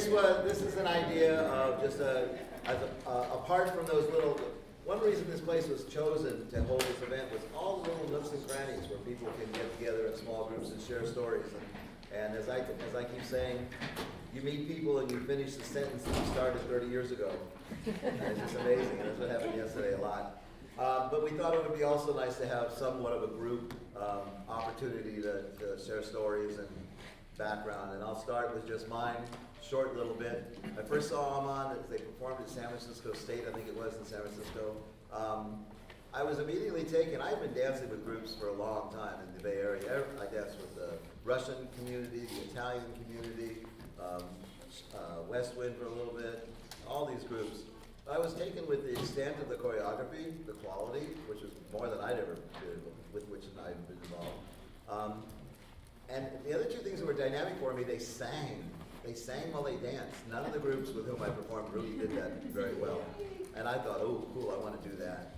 this is an idea of just apart from those little. One reason this place was chosen to hold this event was all the little nooks and crannies where people can get together in small groups and share stories. And as I keep saying, you meet people and you finish the sentence that you started 30 years ago. And it's just amazing. And that's what happened yesterday a lot. But we thought it would be also nice to have somewhat of a group opportunity to share stories and background. And I'll start with just mine, short little bit. I first saw AMAN as they performed at San Francisco State, I think it was in San Francisco. I was immediately taken. I've been dancing with groups for a long time in the Bay Area. I danced with the Russian community, the Italian community, West Wind for a little bit, all these groups. I was taken with the extent of the choreography, the quality, which was more than I'd ever did, with which I'd been involved. And the other two things that were dynamic for me, they sang. They sang while they danced. None of the groups with whom I performed really did that very well. And I thought, oh, cool, I want to do that.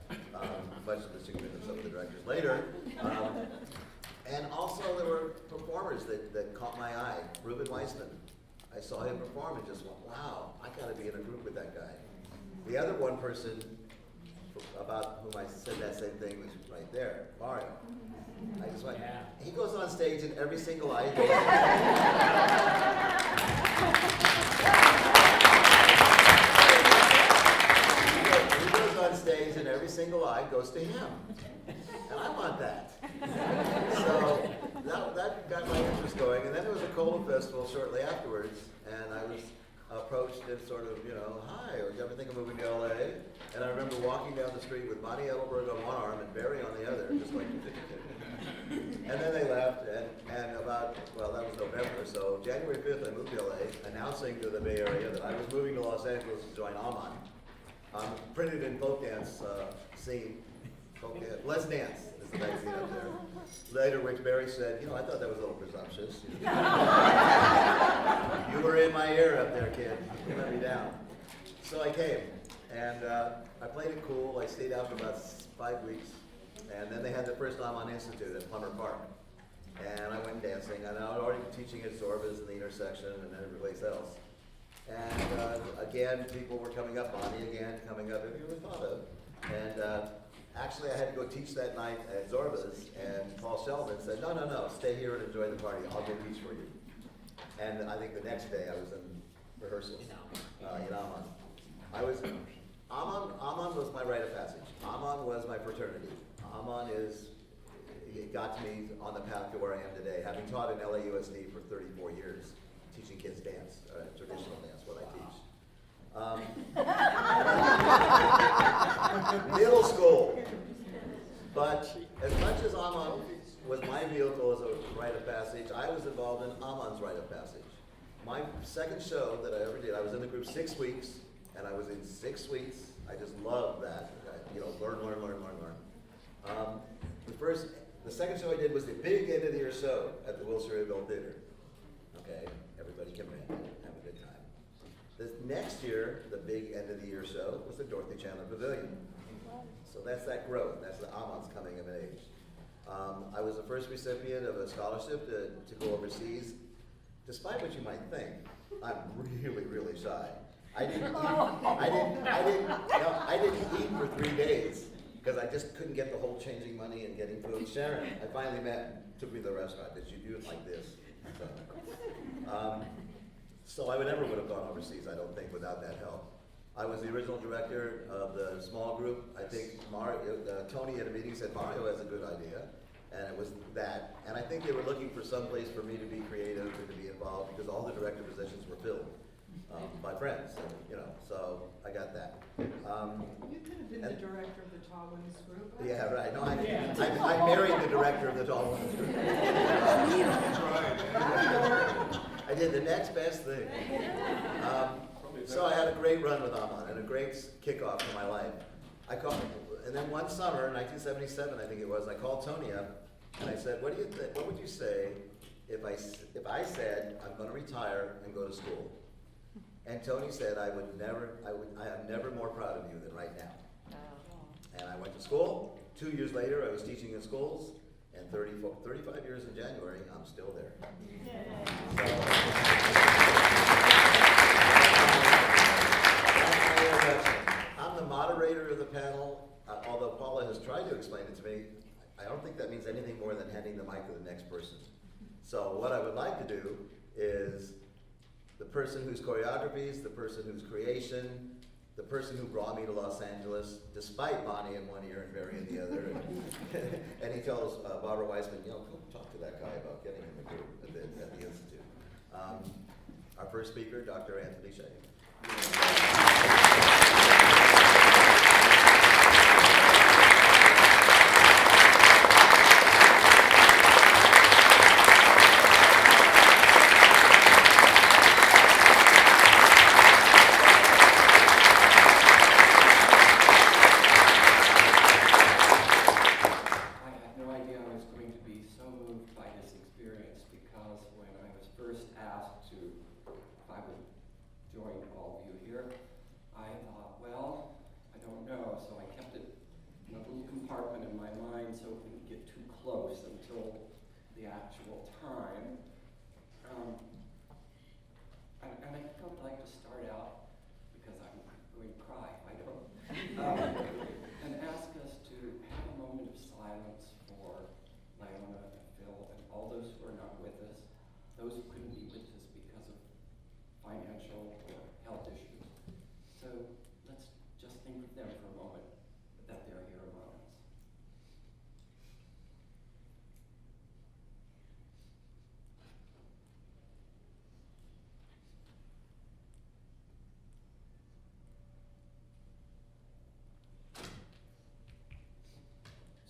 Much to the chagrin of some of the directors later. And also there were performers that caught my eye. Ruben Weissman. I saw him perform and just went, wow, I got to be in a group with that guy. The other one person about whom I said that same thing was right there, Mario. I just went, he goes on stage in every single eye. He goes on stage and every single eye goes to him. And I want that. So that got my interest going. And then there was a Cola Festival shortly afterwards, and I was approached and sort of, hi, or you ever think of moving to LA? And I remember walking down the street with Bonnie Edelberg on one arm and Barry on the other, just like, and then they left, and about, well, that was November, so January 5th I moved to LA, announcing to the Bay Area that I was moving to Los Angeles to join AMAN. Printed in folk dance scene, Let's Dance is the magazine up there. Later, which Barry said, I thought that was a little presumptuous. You were in my ear up there, kid. You let me down. So I came, and I played it cool. I stayed out for about 5 weeks, and then they had the first AMAN Institute at Plummer Park. And I went dancing, and I was already teaching at Zorba's in the intersection and every place else. And again, people were coming up, Bonnie again, coming up, if you ever thought of. And actually, I had to go teach that night at Zorba's, and Paul Sheldon said, no, stay here and enjoy the party. I'll go teach for you. And I think the next day I was in rehearsals in AMAN. AMAN was my rite of passage. AMAN was my fraternity. AMAN it got me on the path to where I am today, having taught in LAUSD for 34 years, teaching kids dance, traditional dance, what I teach. Middle school. But as much as AMAN was my vehicle as a rite of passage, I was involved in AMAN's rite of passage. My second show that I ever did, I was in the group 6 weeks, and I was in 6 weeks. I just loved that. Learn. The second show I did was the big end of the year show at the Wilshire Adult Theater. Okay, everybody came in, have a good time. This next year, the big end of the year show was the Dorothy Chandler Pavilion. So that's that growth. That's the AMAN's coming of age. I was the first recipient of a scholarship to go overseas. Despite what you might think, I'm really, really shy. I didn't eat for 3 days because I just couldn't get the whole changing money and getting food. Sharon, I finally met, took me to the restaurant. Did you do it like this? So I never would have gone overseas, I don't think, without that help. I was the original director of the small group. I think Tony at a meeting said Mario has a good idea, and it was that. And I think they were looking for some place for me to be creative and to be involved because all the director positions were filled by friends, so I got that. You could have been the director of the Tall Women's Group. Yeah, right. No, I married the director of the Tall Women's Group. I did the next best thing. So I had a great run with AMAN and a great kickoff in my life. And then one summer, 1977, I think it was, I called Tony up and I said, what would you say if I said I'm going to retire and go to school? And Tony said, I am never more proud of you than right now. And I went to school. 2 years later, I was teaching in schools, and 35 years in January, I'm still there. So, think that means anything more than handing the mic to the next person. So what I would like to do is the person whose choreographies, the person whose creation, the person who brought me to Los Angeles, despite Bonnie in one ear and Barry in the other. And he tells Barbara Weissman, go talk to that guy about getting him a group at the Institute. Our first speaker, Dr. Anthony Shay.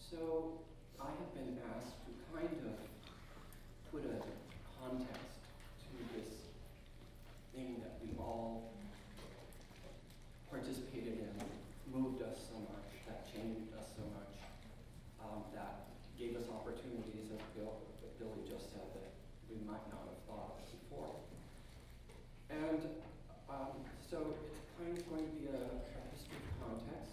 So I have been asked to kind of put a context to this thing that we all participated in, moved us so much, that changed us so much, that gave us opportunities, as Billy just said, that we might not have thought of before. And so it's kind of going to be a history of context.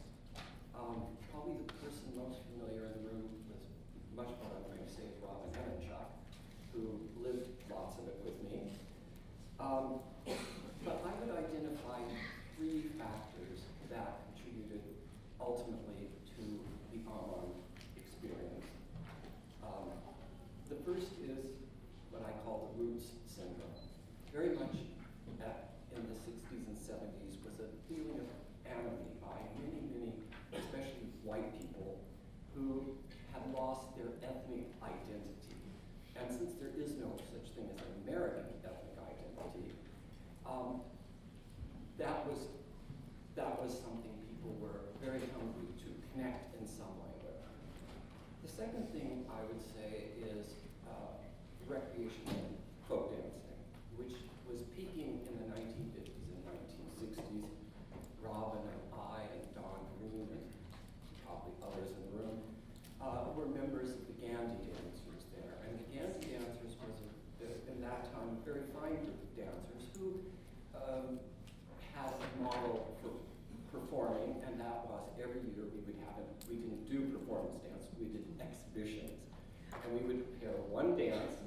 Probably the person most familiar in the room was much more I'm going to say is Robin Evanchuk, who lived lots of it with me. But I would identify 3 factors that contributed ultimately to the AMAN experience. The first is what I call the roots syndrome. Very much in the 60s and 70s was a feeling of anonymity by many, especially white people, who had lost their ethnic identity. And since there is no such thing as an American ethnic identity, that was something people were very hungry to connect in some way with. The second thing I would say is recreational folk dancing, which was peaking in the 1950s and 1960s. Robin and I and Don Green and probably others in the room were members of the Gandhi dancers there. And the Gandhi dancers was, in that time, a very fine group of dancers who had a model for performing, and that was every year we didn't do performance dance, we did exhibitions. And we would pair one dance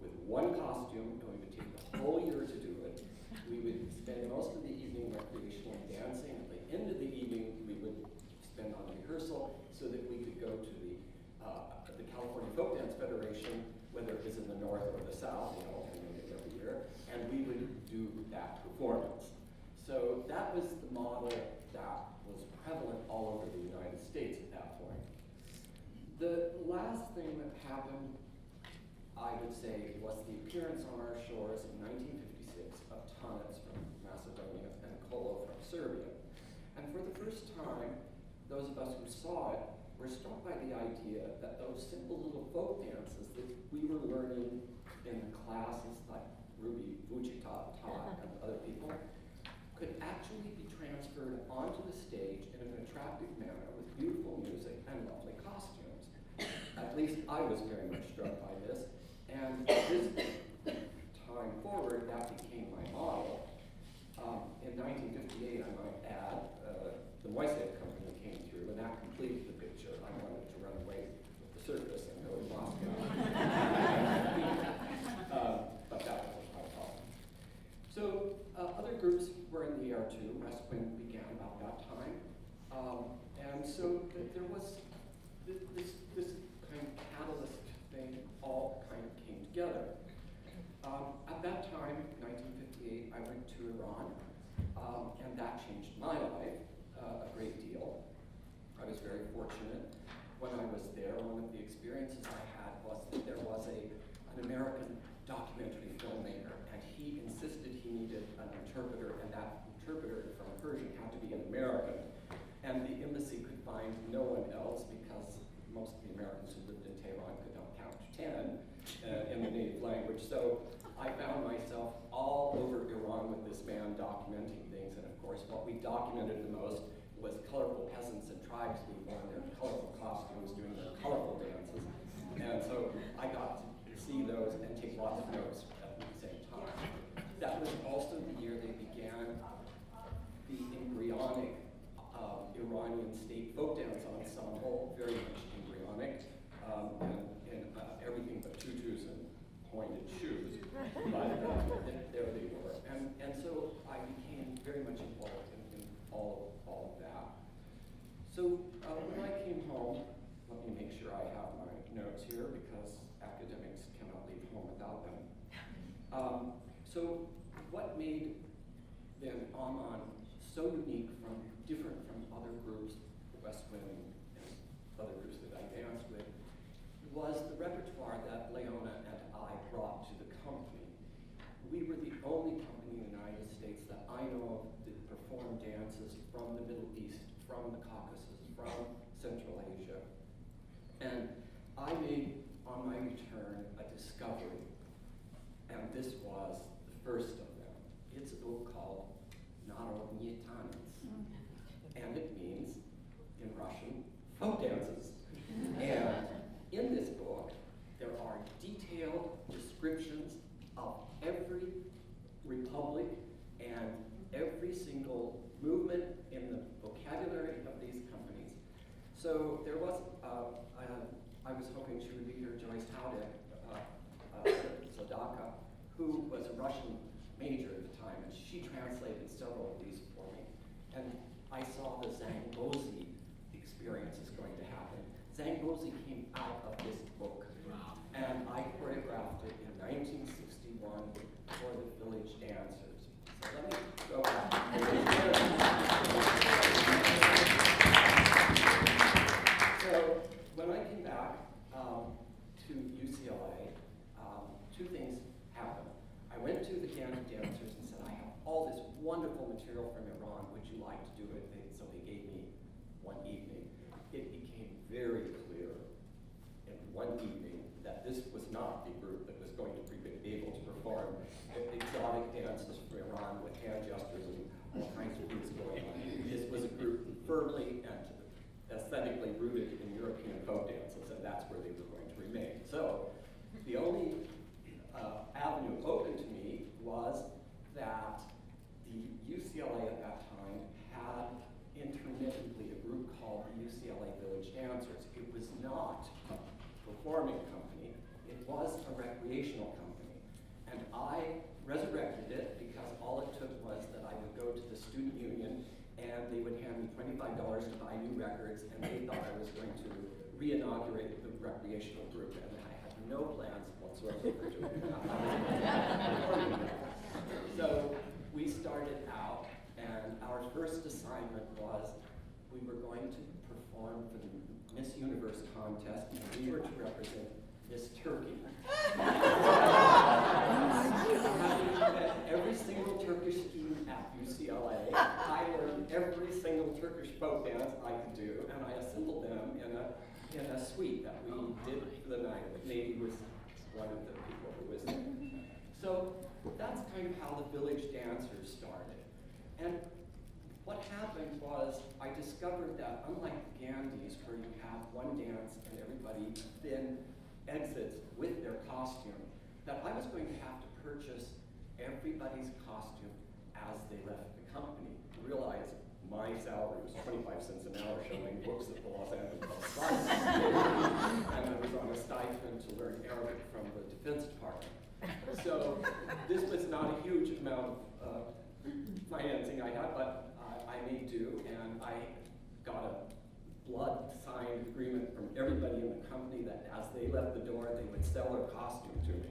with one costume, and we would take the whole year to do it. We would spend most of the evening recreationally dancing. At the end of the evening, we would spend on rehearsal so that we could go to the California Folk Dance Federation, whether it was in the north or the south, every year, and we would do that performance. So that was the model that was prevalent all over the United States at that point. The last thing that happened, I would say, was the appearance on our shores in 1956 of Tanets from Macedonia and Kolo from Serbia. And for the first time, those of us who saw it were struck by the idea that those simple little folk dances that we were learning in classes like Ruby Vucic taught and other people could actually be transferred onto the stage in an attractive manner with beautiful music and lovely costumes. At least I was very much struck by this. And this time forward, that became my model. In 1958, I might add, the Yeseta company came through, and that completed the picture. I wanted to run away with the circus and go to Moscow. But that wasn't my problem. So other groups were in the air too. West Wind began about that time. And so there was this kind of all kind of came together. At that time, 1958, I went to Iran, and that changed my life a great deal. I was very fortunate. When I was there, one of the experiences I had was that there was an American documentary filmmaker, and he insisted he needed an interpreter, and that interpreter from Persian had to be an American. And the embassy could find no one else because most of the Americans who lived in Tehran could not count to 10 in the native language. So I found myself all over Iran with this man documenting things, and of course what we documented the most was colorful peasants and tribes being worn their colorful costumes, doing their colorful dances. And so I got to see those and take lots of notes at the same time. That was also the year they began the embryonic Iranian state folk dance ensemble, very much embryonic, and everything but tutus and pointed shoes. But there they were. And so I became very much involved in all of that. So when I came home, let me make sure I have my notes here because academics cannot leave home without them. So what made then AMAN so unique different from other groups, West Wind and other groups that I danced with, was the repertoire that Leona and I brought to the company. We were the only company in the United States that I know of that performed dances from the Middle East, from the Caucasus, from Central Asia. And I made, on my return, a discovery. And this was the first of them. It's a book called Narodny Tanец. And it means, in Russian, folk dances. And in this book, there are detailed descriptions of every republic and every single movement in the vocabulary of these companies. So there was, I was hoping she would be here, Joyce Howdick, Zadaka, who was a Russian major at the time, and she translated several of these for me. And I saw the Zangbozi experience is going to happen. Zangbozi came out of this book, and I choreographed it in 1961 for the Village Dancers. So let me go back. So when I came back to UCLA, two things happened. I went to the dancers and said, I have all this wonderful material from Iran. Would you like to do it? So they gave me one evening. It became very clear in one evening that this was not the group that was going to be able to perform exotic dances from Iran with hand gestures and all kinds of things going on. This was a group firmly and aesthetically rooted in European folk dances, and that's where they were going to remain. So the only avenue open to me was that the UCLA at that time had intermittently a group called the UCLA Village Dancers. It was not a performing company, it was a recreational company. And I resurrected it because all it took was that I would go to the student union and they would hand me $25 to buy new records, and they thought I was going to re-inaugurate the recreational group, and I had no plans whatsoever for doing that. So we started out, and our first assignment was we were going to perform for the Miss Universe contest, and we were to represent Miss Turkey. Having met every single Turkish student at UCLA, I learned every single Turkish folk dance I could do, and I assembled them in a suite that we did for the night. Maybe was one of the people who was there. So that's kind of how the Village Dancers started. And what happened was I discovered that unlike the Gandhis, where you have one dance and everybody then exits with their costume, that I was going to have to purchase everybody's costume as they left the company. Realize my salary was 25 cents an hour showing books at the Los Angeles Public Library. And I was on a stipend to learn Arabic from the Defense Department. So this was not a huge amount of financing I had, but I made do, and I got a blood signed agreement from everybody in the company that as they left the door, they would sell their costume to me.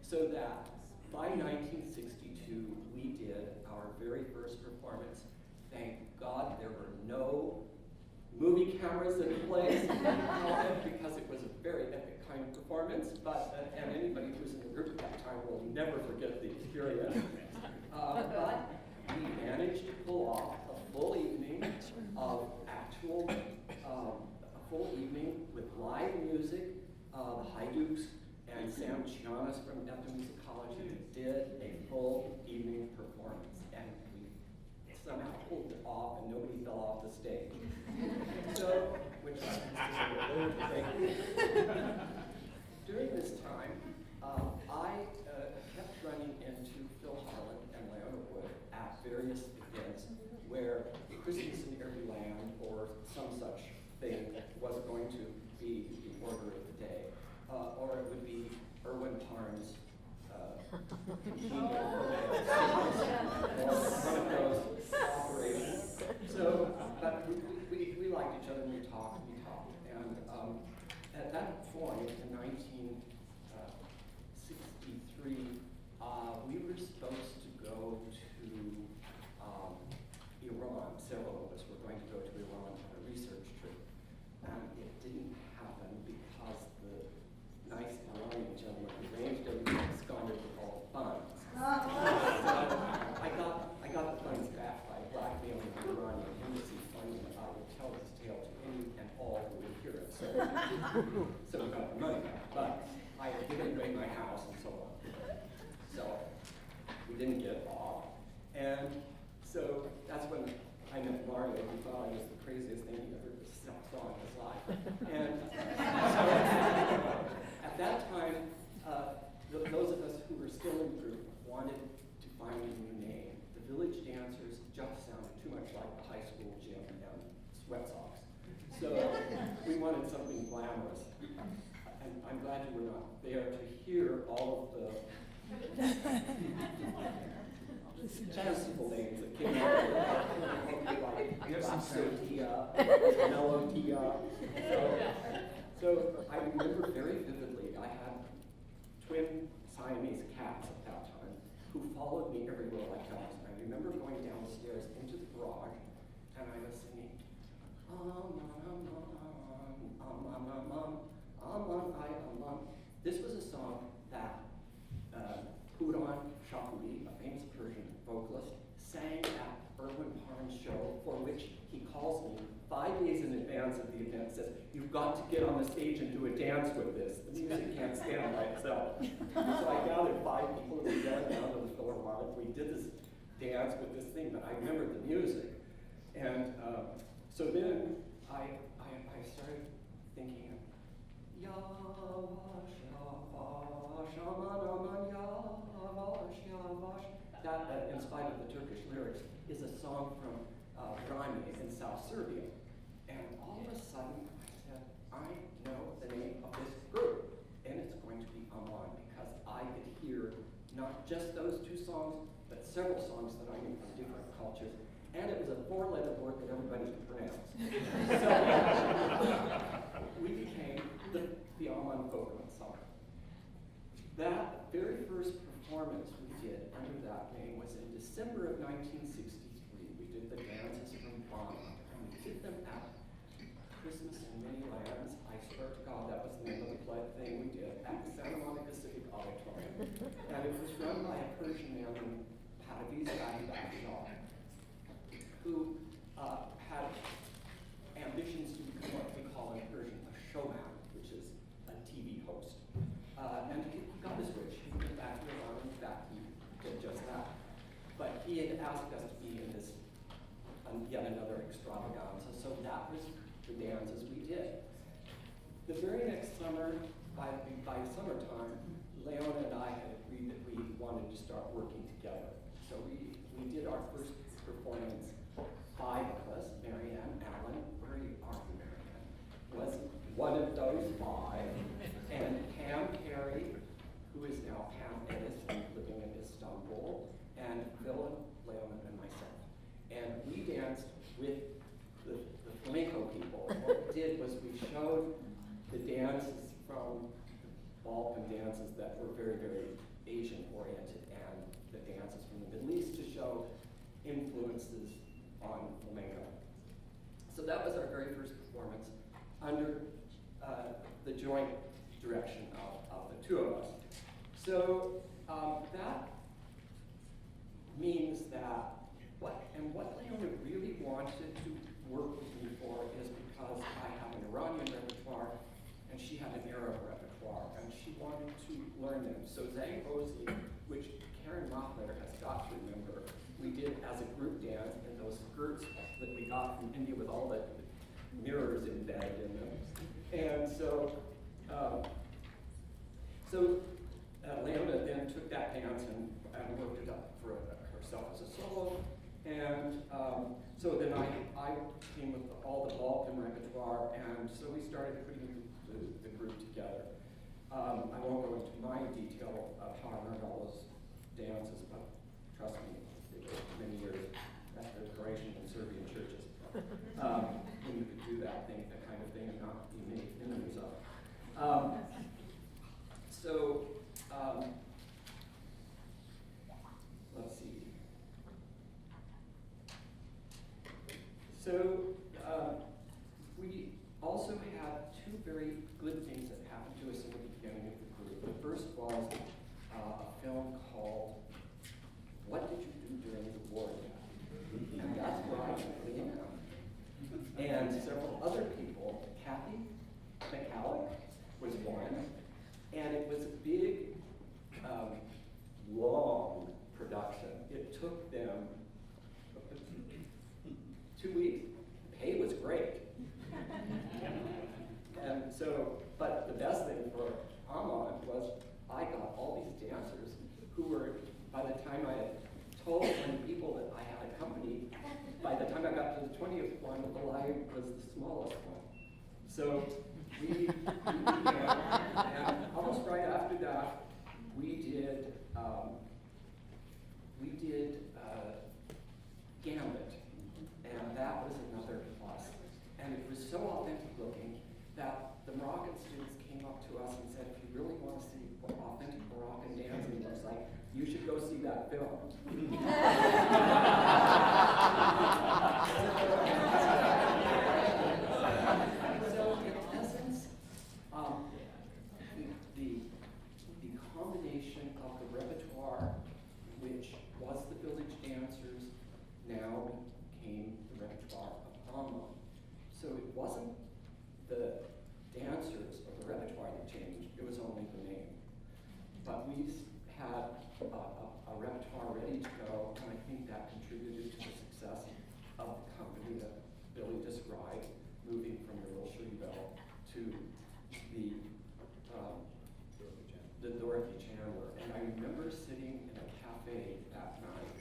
So that by 1962, we did our very first performance. Thank God there were no movie cameras in place because it was a very epic kind of performance, and anybody who's in the group at that time will never forget the experience. But we managed to pull off a full evening of actual, a full evening with live music. The Hajduk's and Sam Chianis from Ethnomusicology did a full evening performance, and we somehow pulled it off, and nobody fell off the stage. So, which I during this time, I kept running into Phil Harlan and Leona Wood at various events where Christmas in Every Land or some such thing was going to be the order of the day. Or it would be Ergun Parnes' one of those operations. So, but we liked each other and we talked. And at that point in 1963, we were supposed to go to Iran. Several of us were going to go to Iran on a research trip. And it didn't happen because the nice Iranian gentleman who arranged everything absconded with all the funds. So I got the funds back by blackmailing the Iranian embassy, funding that I would tell this tale to any and all who would hear it. So we got the money back, but I didn't break my house and so on. So we didn't get off. And so that's when I met Mardi, who thought I was the craziest thing he ever saw in his life. And so at that time, those of us who were still in the group wanted to find a new name. The Village Dancers just sounded too much like the high school gym and sweat socks. So we wanted something glamorous. And I'm glad you were not there to hear all of the fanciful names that came out of it. Like Rhapsodia, Melodia. So I remember very vividly, I had twin Siamese cats at that time who followed me everywhere like that. And I remember going downstairs into the garage and I was singing, This was a song that Huron Shakuri, a famous Persian vocalist, sang at Ergun Parnes' show, for which he calls me 5 days in advance of the event, says, "You've got to get on the stage and do a dance with this. The music can't stand by itself." So I gathered 5 people and we went down to the Philharmonic. We did this dance with this thing, but I remembered the music. And so then I started thinking, Yavash, Yavash, Aman, Aman, Yavash, Yavash. That, in spite of the Turkish lyrics, is a song from Rami in South Serbia. And all of a sudden, I said, I know the name of this group, and it's going to be AMAN, because I could hear not just those 2 songs, but several songs that I knew from different cultures. And it was a 4-letter word that everybody could pronounce. So we became the AMAN folk ensemble. That very first performance we did under that name was in December of 1963. We did the dances from Bonn, and we did them at Christmas in Many Lands. I swear to God, that was the name of the play thing we did at the Santa Monica Civic Auditorium. And it was run by a Persian man named Parviz Shah, who had ambitions to become what we call in Persian a showman, which is a TV host. And he got his wish. He went back to Iran, in fact, he did just that. But he had asked us to be in this yet another extravaganza, so that was the dances we did. The very next summer, by summertime, Leona and I had agreed that we wanted to start working together. So we did our first performance. 5 of us, Marianne, Alan, where are you, Marianne? Was one of those 5. And Pam Perry, who is now Pam Edison, living in Istanbul, and Phil, Leona, and myself. And we danced with the flamenco people. What we did was we showed the dances from Balkan dances that were very, very Asian oriented, and the dances from the Middle East to show influences on flamenco. So that was our very first performance under the joint direction of the two of us. So that means that what Leona really wanted to work with me for is because I have an Iranian repertoire and she had an Arab repertoire, and she wanted to learn them. So Zang Ozi, which Karen Mahler has got to remember, we did as a group dance in those skirts that we got from India with all the mirrors embedded in them. And so, Leona then took that dance and worked it up for herself as a solo. And so then I came with all the Balkan repertoire, and so we started putting the group together. I won't go into my detail of how I learned all those dances, but trust me, it took many years at the Croatian and Serbian churches when you could do that kind of thing, and not be made enemies of. Let's see. So we also had two very good things that happened to us in the beginning of the group. The first was a film called What Did You Do During the War? And that's where I really am. And several other people, Kathy McCallick was one, and it was a big, long production. It took them 2 weeks. Pay was great. And so, but the best thing for AMAN was I got all these dancers who were, by the time I had told 20 people that I had a company, by the time I got to the 20th one, well, I was the smallest one. So we began, and almost right after that, we did Gambit, and that was another plus. And it was so authentic looking that the Moroccan students came up to us and said, if you really want to see what authentic Moroccan dancing looks like, you should go see that film. So in essence, the combination of the repertoire, which was the village dancers, now became the repertoire of AMAN. So it wasn't the dancers or the repertoire that changed, it was only the name. But we had a repertoire ready to go, and I think that contributed to the success of the company that Billy described, moving from the Little Shreveville to the Dorothy Chandler. And I remember sitting in a cafe that night.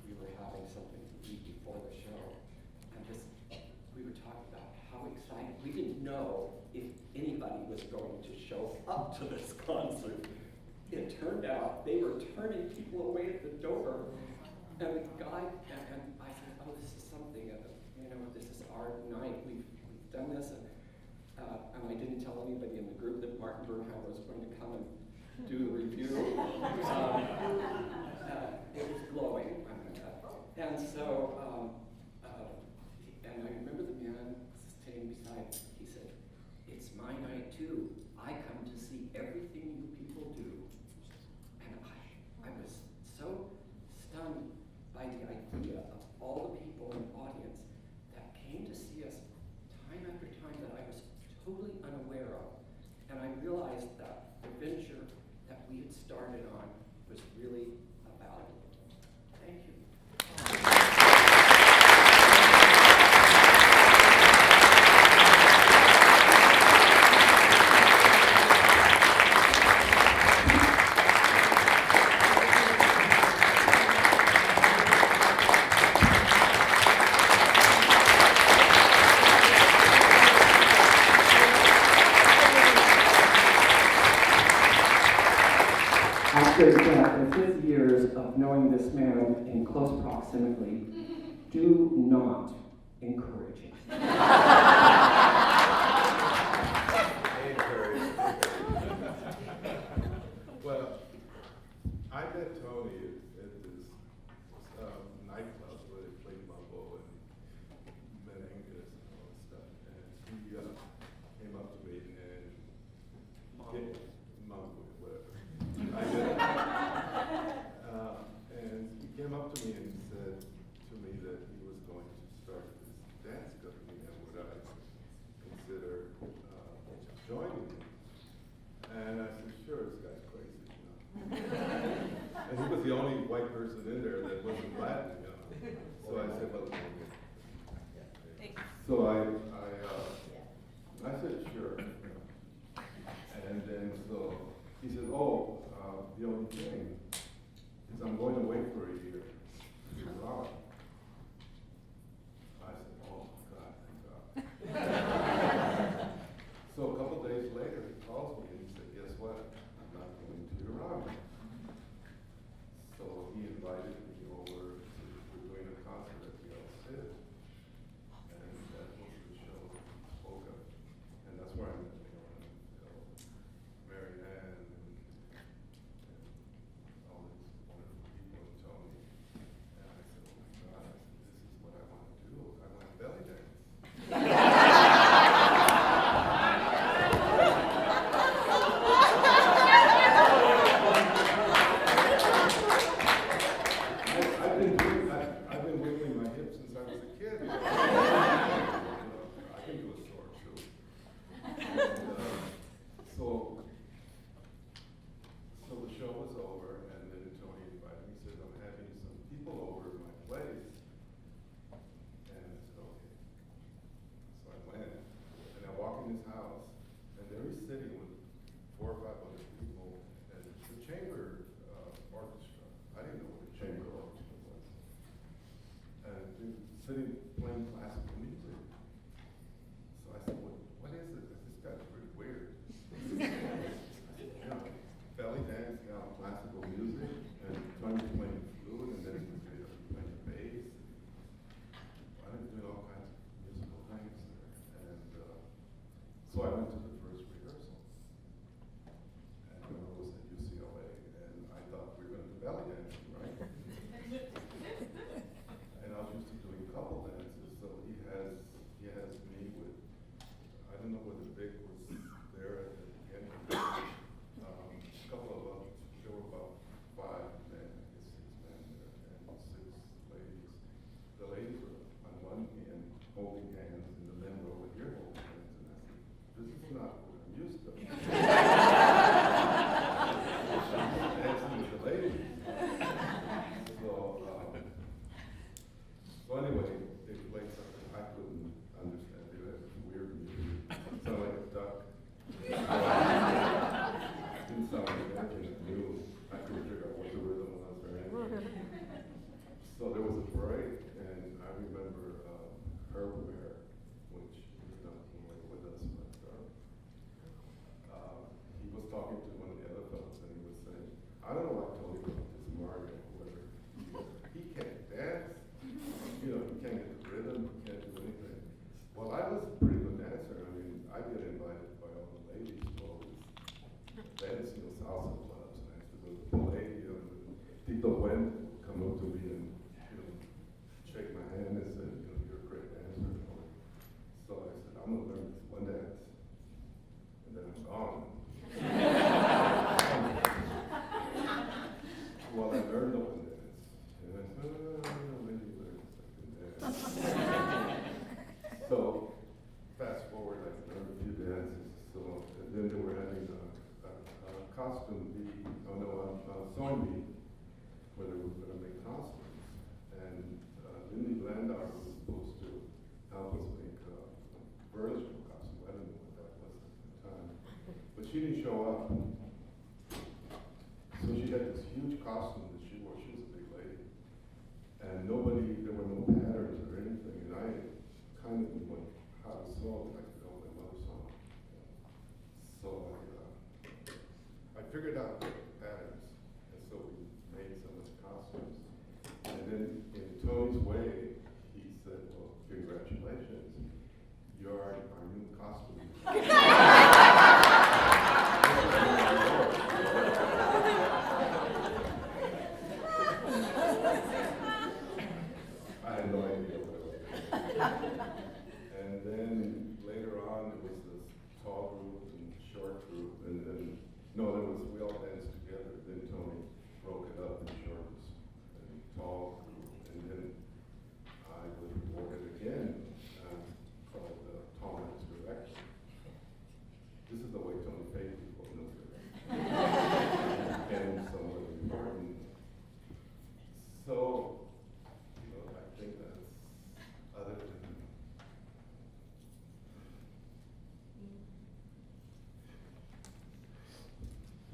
We were having something to eat before the show, and we were talking about how excited. We didn't know if anybody was going to show up to this concert. It turned out they were turning people away at the door, and the guy, and I said, oh, this is something, this is our night, we've done this, and I didn't tell anybody in the group that Martin Bernheim was going to come and do a review. It was glowing, and so, and I remember the man sitting beside me, he said, it's my night too, I come to see everything you people do. And I was so stunned by the idea of all the people in the audience that came to see us time after time that I was totally unaware of. And I realized that the venture that we had started on was really a valuable one. Thank you. After 50 years of knowing this man in close proximity, do not encouraging. Well, I met Tony at this nightclub where they played Mambo and merengues and all this stuff. And he came up to me and Mambo, whatever. And he came up to me and said to me that he was going to start this dance company and would I consider joining him. And I said, sure, this guy's crazy, you know. And he was the only white person in there that wasn't Latin, you know. So I said, well, so I said, sure. You know. And then so he said, oh, the only thing is I'm going away for a year to Rollow. I said, oh my God, thank God. So a couple days later, he calls me and he said, guess what? I'm not going to Iran. So he invited me over to, we're doing a concert at the El Cid. And that was the show that we spoke of. And that's where I met Marriott and all these wonderful people and Tony. And I said, oh my God, this is what I want to do. I want to belly dance. I've been wiggling my hips since I was a kid. You know. I can do a sword too. And, so the show was over, and then Tony invited me. He said, I'm having some people over at my place. And I said, okay. So I went, and I walk in his house, and there he's sitting with 400 or 500 people, and it's the chamber orchestra. I didn't know what a chamber orchestra was. And they're sitting playing classical music. So I said, what is this? This guy's pretty weird. I said, yeah, belly dance, classical music, and Tony's playing flute, and then he's playing bass. I was doing all kinds of musical things there. And so I went to the first rehearsal. And I was at UCLA, and I thought we were going to do belly dancing, right? And I was used to doing couple dances, so he has me with, I don't know whether Vic was there at the end. A couple of us, there were about 5 men, I guess 6 men there, and 6 ladies. The ladies were on one end holding hands, and the men were over here holding hands, and I said, this is not what I'm used to. Dancing with the ladies. So anyway, they played something I couldn't understand. They had weird music. Sounded like a duck. Didn't sound like anything I knew. I couldn't figure out what the rhythm was or anything. So there was a break, and I remember Ergun, which is not with us, but he was talking to one of the other fellows, and he was saying, I don't know what I told you about this Mardi or whoever. He can't dance. You know, you can't get the rhythm, you can't do anything. Well, I was a pretty good dancer. I mean, I get invited by all the ladies to all these dance, salsa clubs, and I used to go to the Palladium, and Tito Went would come up to me and, shake my hand and say, you're a great dancer. So I said, I'm gonna learn this one dance, and then I'm gone. I had no idea what it was. And then later on, it was this tall group and short group, and then, no, we all danced together. Then Tony broke it up in short and tall group, and then I was rewarded again, called Tamer as director. This is the way Tony paid people in this and somewhat important. So, I think that's other than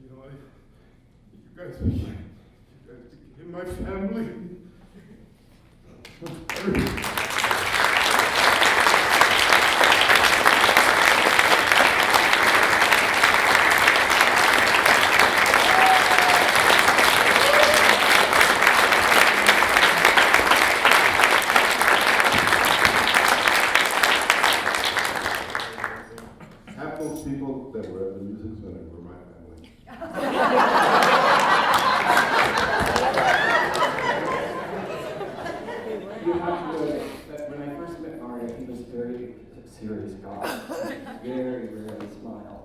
you guys became my family. Half those people that were at the music center were my family. You have to know that when I first met Mardi, he was very serious guy, very rarely smile.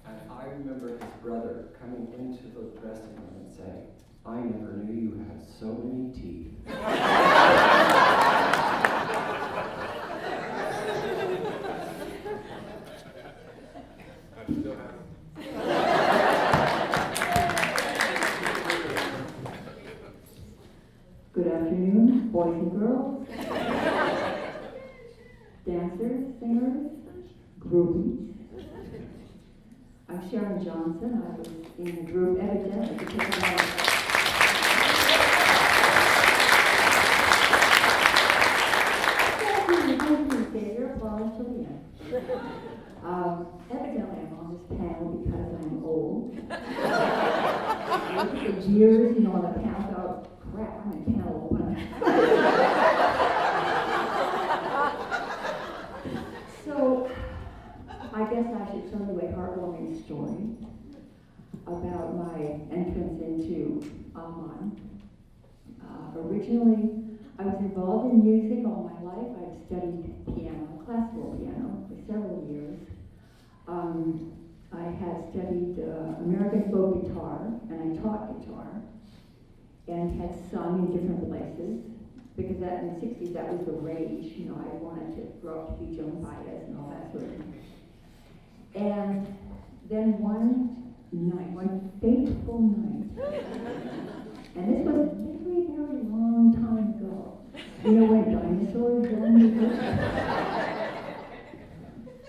And I remember his brother coming into the dressing room and saying, "I never knew you had so many teeth." I still have them. Good afternoon, boys and girls, dancers, singers, groupies. I'm Sharon Johnson. I was in the group evidently because evidently I'm on this panel because I'm old. For years, on the panel, I thought, crap, I'm in panel one. So, I guess I should tell you a heartwarming story about my entrance into AMAN. Originally, I was involved in music all my life. I've studied piano, classical piano, for several years. I had studied American folk guitar, and I taught guitar, and had sung in different places, because in the 60s that was the rage. I wanted to grow up to be Joan Baez and all that sort of thing. And then one fateful night, and this was a very, very long time ago. When dinosaurs roamed the earth?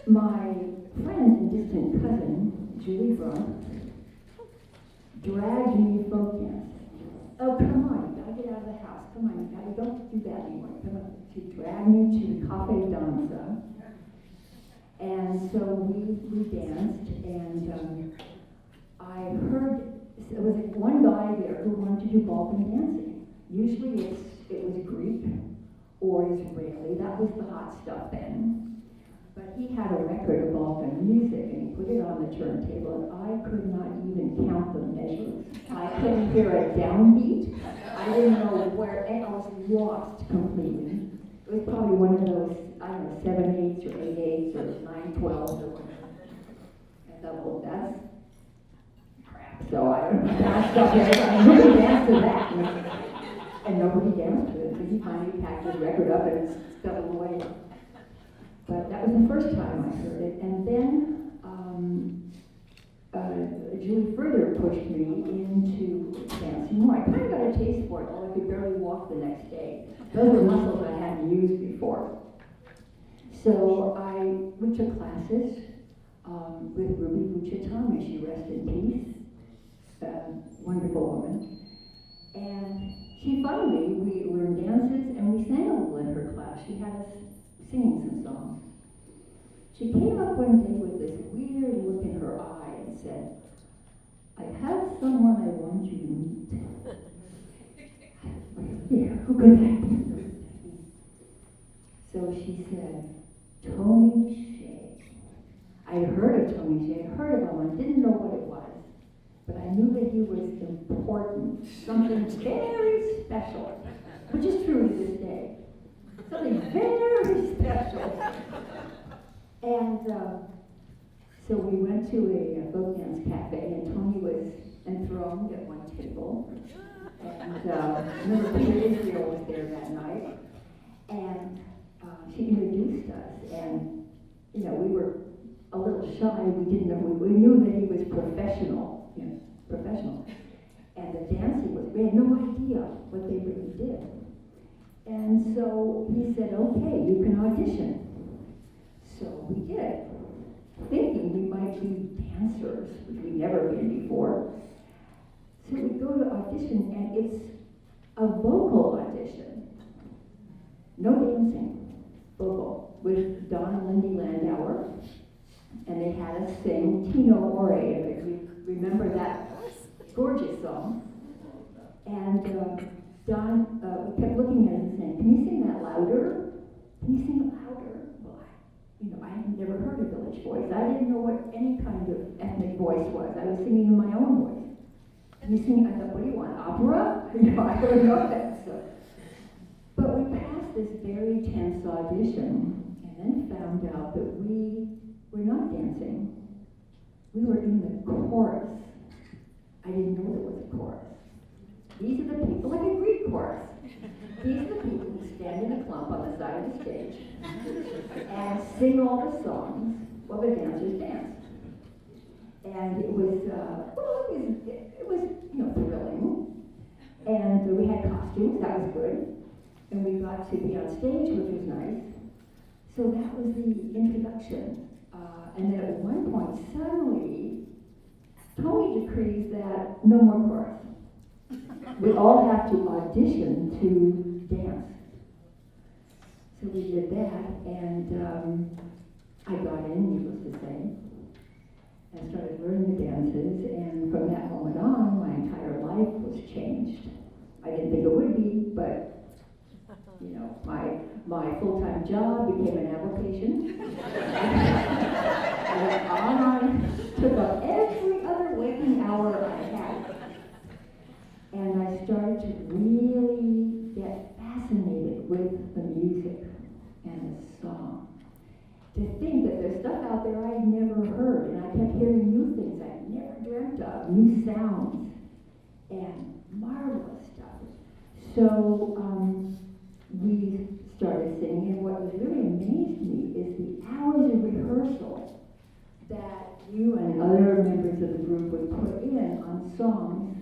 My friend and distant cousin, Julie Burke, dragged me to folk dance. Oh, come on, you gotta get out of the house. Come on, don't do that anymore. Come on. She dragged me to the Cafe Danza. And so we danced, and I heard, there was one guy there who wanted to do Balkan dancing. Usually it was Greek or Israeli. That was the hot stuff then. But he had a record of Balkan music, and he put it on the turntable, and I could not even count the measures. I couldn't hear a downbeat. I didn't know where, and I was lost completely. It was probably one of those, 7/8 or 8/8 or 9/12 or whatever. I thought, well, that's crap. So I don't know, that stuff there. Nobody danced to that. And nobody danced to it. So he finally packed his record up and stuck it away. But that was the first time I heard it. And then Julie further pushed me into dancing more. I kind of got a taste for it, although I could barely walk the next day. Those were muscles I hadn't used before. So we took classes with Ruby Vucciata, may she rest in peace, wonderful woman. And she finally, we learned dances and we sang a little in her class. She had us singing some songs. She came up one day with this weird look in her eye and said, "I have someone I want you to meet." Yeah, who could that be? So she said, "Tony Shay." I heard of Tony Shay, I heard of him, I didn't know what it was, but I knew that he was important, something very special, which is true to this day. Something very special. And so we went to a folk dance cafe, and Tony was enthroned at one table. And I remember Peter Israel was there that night, and she introduced us. And you know, we were a little shy. We didn't know. We knew that he was professional. You know, professional. And the dancing was. We had no idea what they really did. And so he said, "Okay, you can audition." So we did, thinking we might be dancers, which we'd never been before. So we go to audition, and it's a vocal audition. No dancing, vocal, with Don and Lindy Landauer. And they had us sing Tino Ore, if you remember that gorgeous song. And Don, we kept looking at him and saying, "Can you sing that louder? Can you sing it louder?" Well, I had never heard a village voice. I didn't know what any kind of ethnic voice was. I was singing in my own voice. And you sing, I thought, what do you want, opera? I don't know that. So. But we passed this very tense audition and then found out that we were not dancing. We were in the chorus. I didn't know there was a chorus. These are the people, like a Greek chorus. These are the people who stand in a clump on the side of the stage and sing all the songs while the dancers dance. And it was, it was, you know, thrilling. And we had costumes, that was good. And we got to be on stage, which was nice. So that was the introduction. And then at one point, suddenly, Tony decrees that no more chorus. We all have to audition to dance. So we did that, and I got in, needless to say, and started learning the dances, and from that moment on, my entire life was changed. I didn't think it would be, but you know, my full-time job became an avocation. And on, took up every other waking hour I had. And I started to really get fascinated with the music and the song. To think that there's stuff out there I'd never heard, and I kept hearing new things I'd never dreamt of, new sounds, and marvelous stuff. So we started singing, and what was really amazed me is the hours of rehearsal that you and other members of the group would put in on songs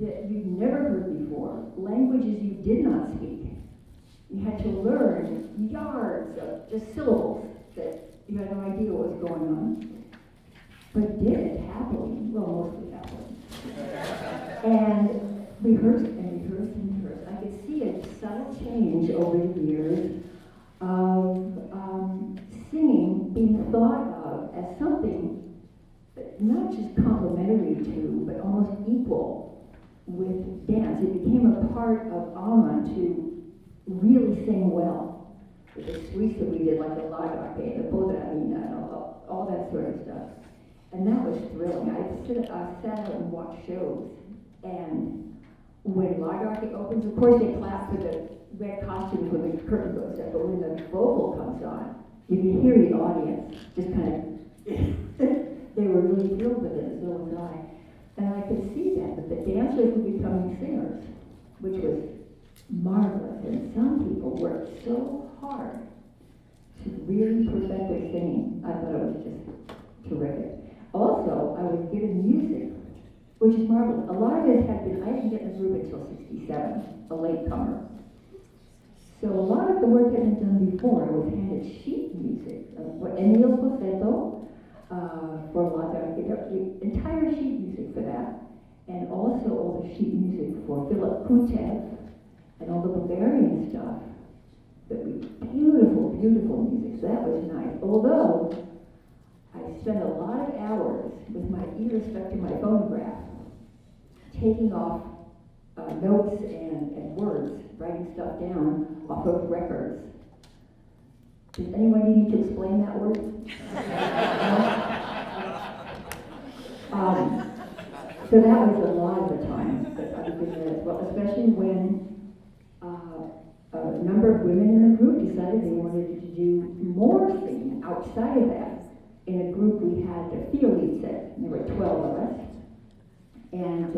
that you'd never heard before, languages you did not speak. You had to learn yards of just syllables that you had no idea what was going on, but did it happily, well, mostly happily. And rehearsed and rehearsed and rehearsed. I could see a subtle change over the years of singing being thought of as something not just complementary to, but almost equal with dance. It became a part of AMAN to really sing well. With the suites that we did, like the Lagarque, the Podramina, and all that sort of stuff. And that was thrilling. I sat out and watched shows, and when Lagarque opens, of course they clap for the red costumes when the curtain goes up, but when the vocal comes on, you can hear the audience just kind of, they were really thrilled with it, and so was I. And I could see that the dancers were becoming singers, which was marvelous. And some people worked so hard to really perfect their singing. I thought it was just terrific. Also, I was given music, which is marvelous. A lot of it had been, I didn't get in the group until 67, a latecomer. So a lot of the work had been done before. I was handed sheet music, Emil Posetto, for the entire sheet music for that, and also all the sheet music for Philip Kutev, and all the Bulgarian stuff. That was beautiful, beautiful music. So that was nice. Although I spent a lot of hours with my e-respect to my phonograph, taking off notes and words, writing stuff down off of records. Does anyone need me to explain that word? So that was a lot of the time that I was in there as well, especially when a number of women in the group decided they wanted to do more singing outside of that. In a group we had a field lead set, and there were 12 of us, and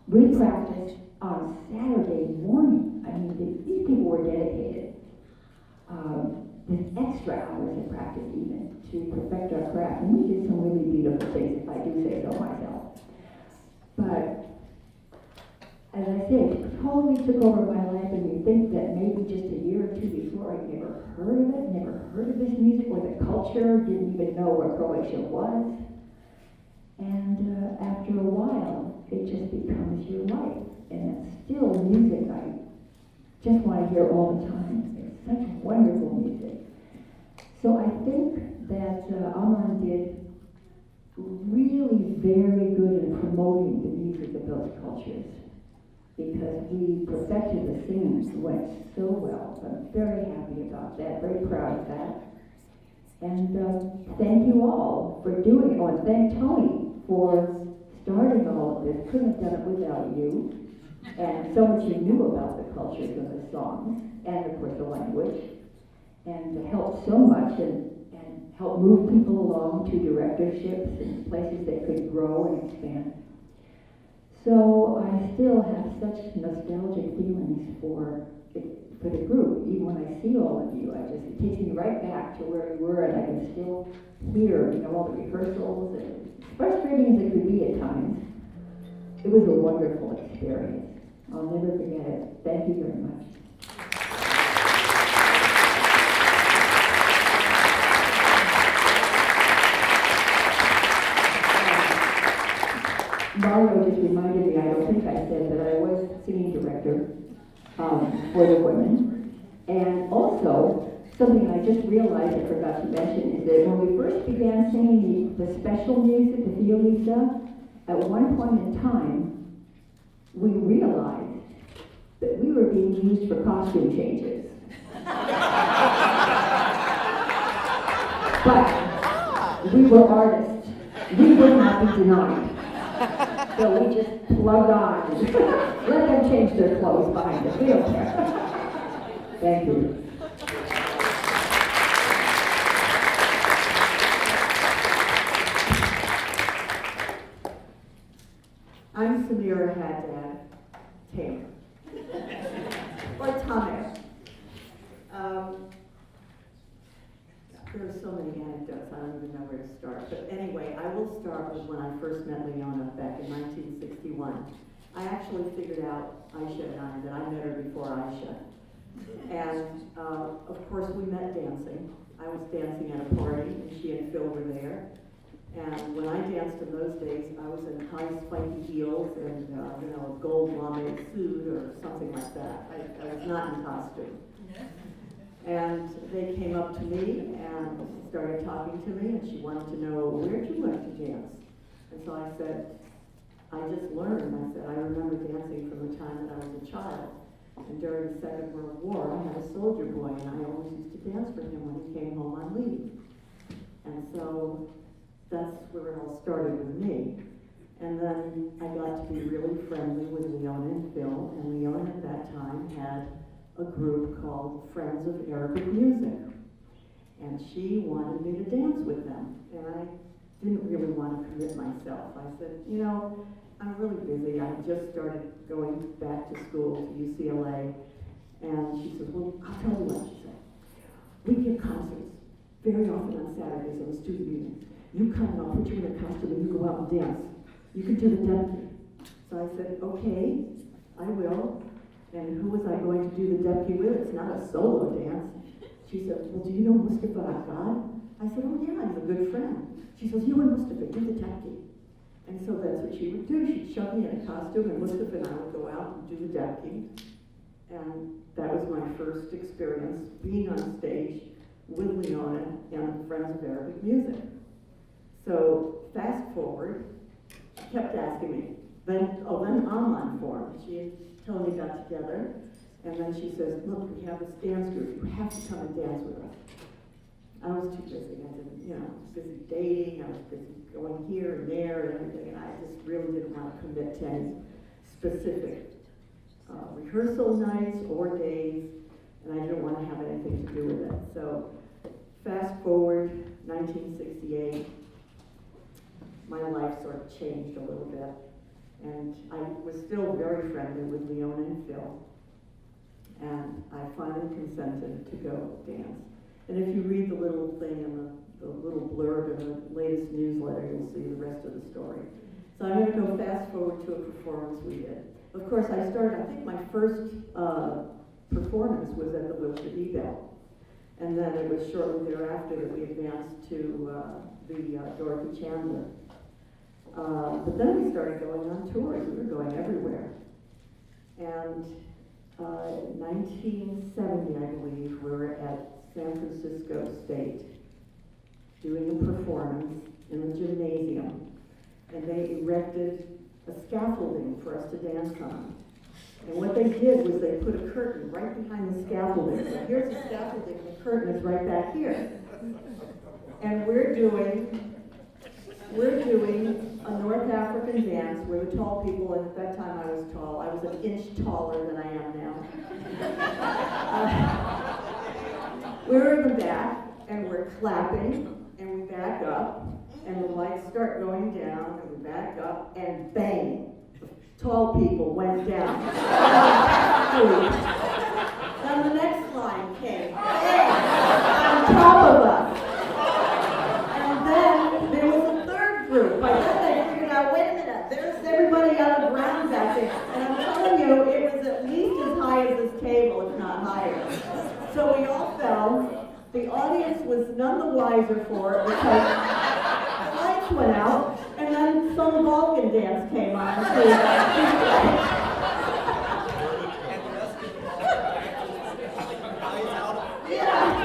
we practiced on Saturday morning. I mean, these people were dedicated. With extra hours of practice even to perfect our craft. And we did some really beautiful things, if I do say so myself. But, as I said, it totally took over my life, and you think that maybe just a year or two before I'd never heard of it, never heard of this music or the culture, didn't even know where Croatia was. And after a while, it just becomes your life. And it's still music I just want to hear all the time. It's such wonderful music. So I think that AMAN did really very good in promoting the music of those cultures, because we perfected the singing went so well. I'm very happy about that, very proud of that. And thank you all for doing it. And thank Tony for starting all of this. Couldn't have done it without you. And so much you knew about the cultures and the songs, and of course the language, and helped so much and helped move people along to directorships and places that could grow and expand. So I still have such nostalgic feelings for the group. Even when I see all of you, it takes me right back to where we were, and I can still hear, all the rehearsals, and as frustrating as it could be at times, it was a wonderful experience. I'll never forget it. Thank you very much. Mario just reminded me, I don't think I said that I was singing director for the women. And also, something I just realized I forgot to mention is that when we first began singing the special music, the Yeseta, at one point in time, we realized that we were being used for costume changes. But we were artists. We would not be denied. So we just plugged on and let them change their clothes behind us. We don't care. Thank you. I'm Samira Haddad, Tamer, or Tamer. There are so many anecdotes, I don't even know where to start. But anyway, I will start with when I first met Leona back in 1961. I actually figured out Aisha and I, that I met her before Aisha. And of course we met dancing. I was dancing at a party and she and Phil were there. And when I danced in those days, I was in high spiky heels and a gold lame suit or something like that. I was not in costume. And they came up to me and started talking to me, and she wanted to know, where'd you learn to dance? And so I said, I just learned. I said, I remember dancing from the time that I was a child. And during the Second World War, I had a soldier boy, and I always used to dance for him when he came home on leave. And so that's where it all started with me. And then I got to be really friendly with Leona and Phil, and Leona at that time had a group called Friends of Arabic Music. And she wanted me to dance with them. And I didn't really want to commit myself. I said, I'm really busy. I just started going back to school to UCLA. And she said, well, I'll tell you what, she said. We give concerts very often on Saturdays in the student meetings. You come and I'll put you in a costume and you go out and dance. You can do the deputy. So I said, okay, I will. And who was I going to do the deputy with? It's not a solo dance. She said, well, do you know Mustafa Ergun? I said, oh yeah, he's a good friend. She says, you and Mustafa, do the deputy. And so that's what she would do. She'd shove me in a costume and Mustafa and I would go out and do the deputy. And that was my first experience being on stage with Leona and Friends of Arabic Music. So fast forward, she kept asking me. Then AMAN formed. She and Tony got together, and then she says, look, we have this dance group. You have to come and dance with us. I was too busy. I didn't, I was busy dating, I was busy going here and there and everything, and I just really didn't want to commit to any specific rehearsal nights or days, and I didn't want to have anything to do with it. So, fast forward, 1968, my life sort of changed a little bit, and I was still very friendly with Leona and Phil, and I finally consented to go dance. And if you read the little thing in the little blurb in the latest newsletter, you'll see the rest of the story. So I'm going to go fast forward to a performance we did. Of course, I think my first performance was at the Wilshire Bell. And then it was shortly thereafter that we advanced to the Dorothy Chandler. But then we started going on tours. We were going everywhere. And 1970, I believe, we were at San Francisco State doing a performance in the gymnasium. And they erected a scaffolding for us to dance on. And what they did was they put a curtain right behind the scaffolding. So here's the scaffolding, and the curtain is right back here. And we're doing a North African dance where the tall people, and at that time I was tall, I was an inch taller than I am now. We're in the back, and we're clapping, and we back up, and the lights start going down, and we back up, and bang! Tall people went down. Then the next line came, bang! On top of us. And then there was a third group. By then they figured out, wait a minute, there's everybody on the ground back there. And I'm telling you, it was at least as high as this table, if not higher. So we all fell. The audience was none the wiser for it because the lights went out, and then some Balkan dance came on. Yeah.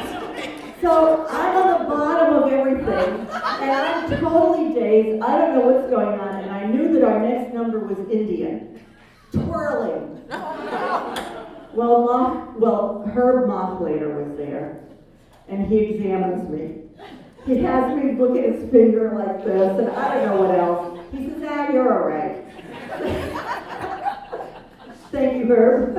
So I'm on the bottom of everything, and I'm totally dazed. I don't know what's going on, and I knew that our next number was Indian. Twirling. Well, Herb Monclater was there. And he examines me. He has me look at his finger like this, and I don't know what else. He says, you're all right. Thank you, Herb.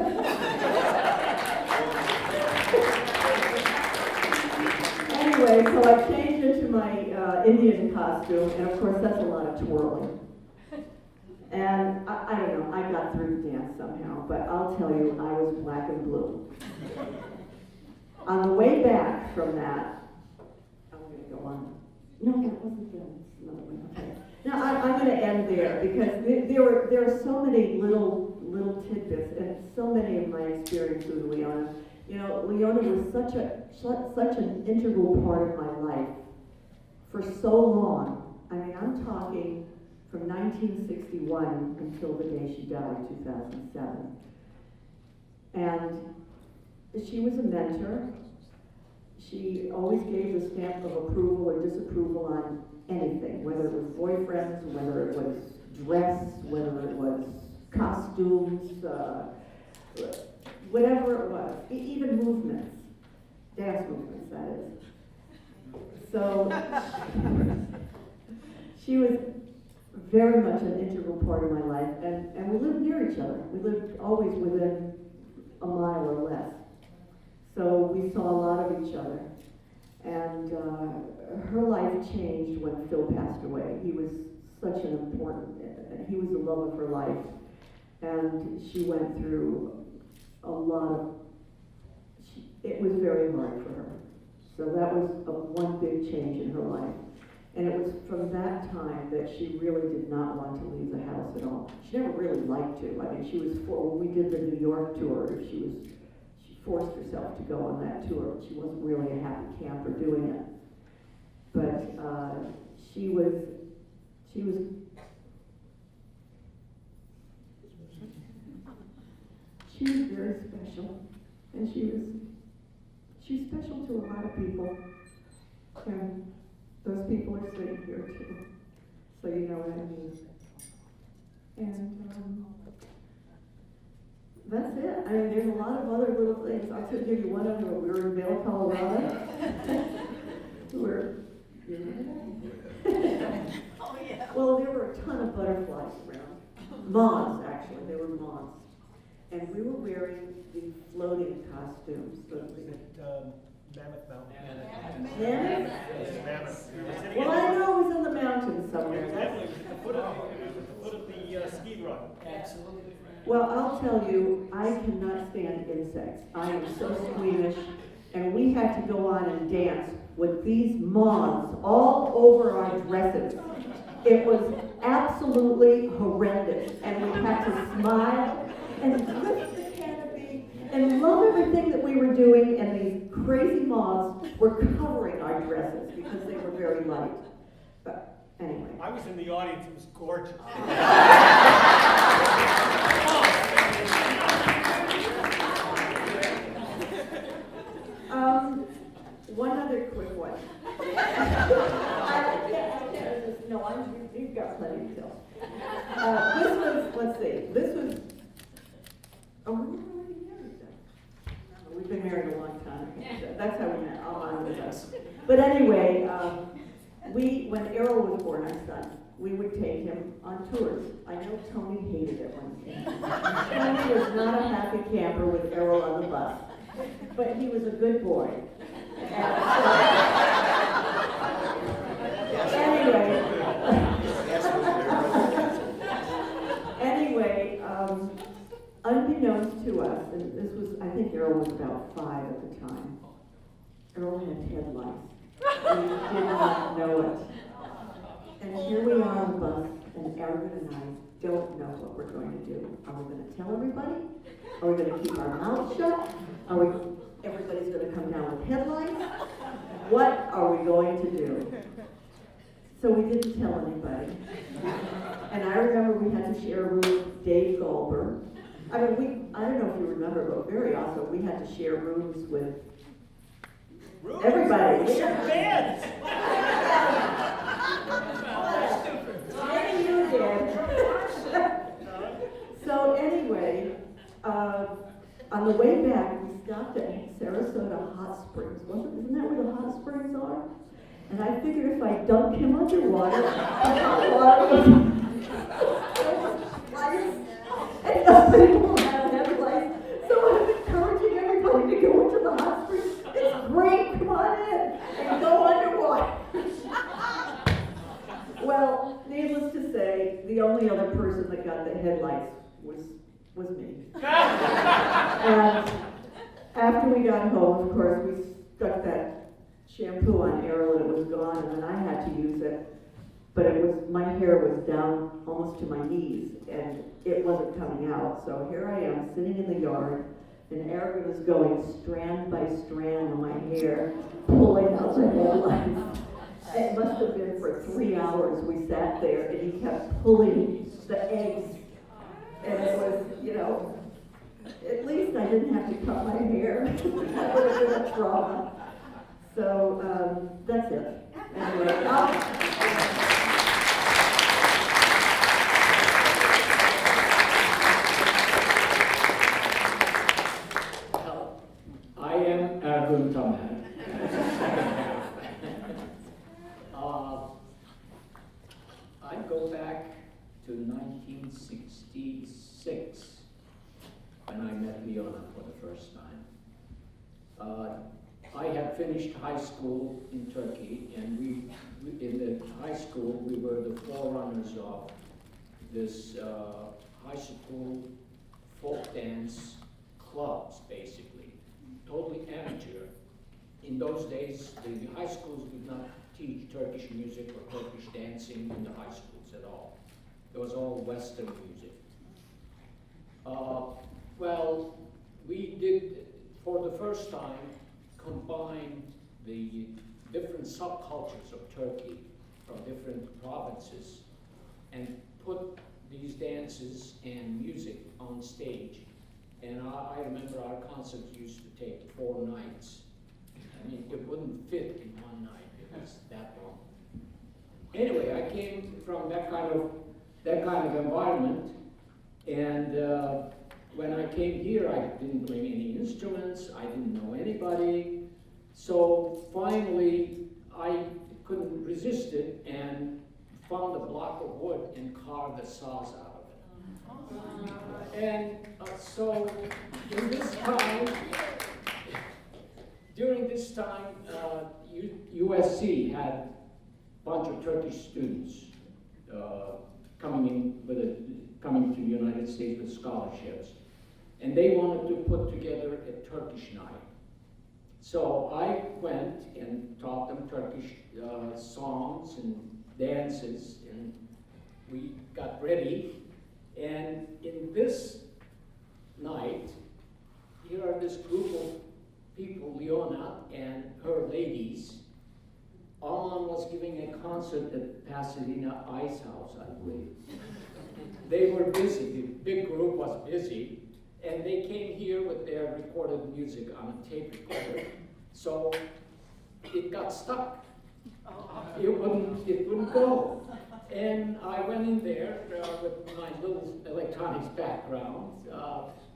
Anyway, so I changed into my Indian costume, and of course that's a lot of twirling. And I don't know, I got through the dance somehow, but I'll tell you, I was black and blue. On the way back from that, I'm going to go on. No, that wasn't good. Another one. Okay. Now I'm going to end there because there are so many little tidbits and so many of my experiences with Leona. Leona was such an integral part of my life for so long. I mean, I'm talking from 1961 until the day she died, 2007. And she was a mentor. She always gave the stamp of approval or disapproval on anything, whether it was boyfriends, whether it was dress, whether it was costumes, whatever it was, even movements, dance movements, that is. So she was very much an integral part of my life, and we lived near each other. We lived always within a mile or less. So we saw a lot of each other. And her life changed when Phil passed away. He was such an important, he was the love of her life. And she went through a lot of, it was very hard for her. So that was one big change in her life. And it was from that time that she really did not want to leave the house at all. She never really liked to. I mean, she was, when we did the New York tour, she forced herself to go on that tour. She wasn't really a happy camper doing it. But she was very special. And she's special to a lot of people. And those people are sitting here too. So you know what I mean. And that's it. I mean, there's a lot of other little things. I'll just give you one other one. We were in Vail, Colorado. who were, you know. Oh, yeah. Well, there were a ton of butterflies around. Moths, actually, they were moths. And we were wearing the floating costumes. Was it Mammoth Mountain? Mammoth? Mammoth. Well, I know it was in the mountains somewhere. Definitely, it was at the foot of the ski run. Absolutely. Well, I'll tell you, I cannot stand insects. I am so squeamish. And we had to go on and dance with these moths all over our dresses. It was absolutely horrendous. And we had to smile and lift the canopy and love everything that we were doing. And these crazy moths were covering our dresses because they were very light. But anyway. I was in the audience, it was gorgeous. One other quick one. No, you've got plenty to tell. This was, let's see, this was, oh, we were already married then. We've been married a long time. That's how we met. AMAN with us. But anyway, when Errol was born, our son, we would take him on tours. I know Tony hated it when he came. Tony was not a happy camper with Errol on the bus, but he was a good boy. Anyway, unbeknownst to us, and this was, I think Errol was about 5 at the time, Errol had headlights. We did not know it. And here we are on the bus, and Ergun and I don't know what we're going to do. Are we going to tell everybody? Are we going to keep our mouths shut? Everybody's going to come down with headlights? What are we going to do? So we didn't tell anybody. And I remember we had to share a room with Dave Goldberg. I don't know if you remember, but very often we had to share rooms with everybody. We shared bands. Maybe you did. So anyway, on the way back, we stopped at Sarasota Hot Springs. Isn't that where the hot springs are? And I figured if I dunked him underwater, the hot water was and nobody will have headlights. So I'm encouraging everybody to go into the hot springs. It's great, come on in and go underwater. Well, needless to say, the only other person that got the headlights was me. And after we got home, of course, we stuck that shampoo on Errol and it was gone, and then I had to use it. But my hair was down almost to my knees, and it wasn't coming out. So here I am, sitting in the yard, and Ergun was going strand by strand on my hair, pulling out the headlights. It must have been for 3 hours we sat there, and he kept pulling the eggs. And it was, at least I didn't have to cut my hair. That would have been a trauma. So that's it. Anyway, I am Ergun Tamer. I go back to 1966 when I met Leona for the first time. I had finished high school in Turkey, and we in the high school, we were the forerunners of this high school folk dance clubs, basically, totally amateur. In those days, the high schools did not teach Turkish music or Turkish dancing in the high schools at all. It was all Western music. Well, we did, for the first time, combine the different subcultures of Turkey from different provinces and put these dances and music on stage. And I remember our concerts used to take 4 nights. I mean, it wouldn't fit in one night. It was that long. Anyway, I came from that kind of environment, and when I came here, I didn't bring any instruments. I didn't know anybody. So finally, I couldn't resist it and found a block of wood and carved the saws out of it. And so in this time, during this time, USC had a bunch of Turkish students coming to the United States with scholarships, and they wanted to put together a Turkish night. So I went and taught them Turkish songs and dances, and we got ready. And in this night, here are this group of people, Leona and her ladies. AMAN was giving a concert at Pasadena Ice House, I believe. They were busy, the big group was busy, and they came here with their recorded music on a tape recorder. So it got stuck. It wouldn't go. And I went in there with my little electronics background,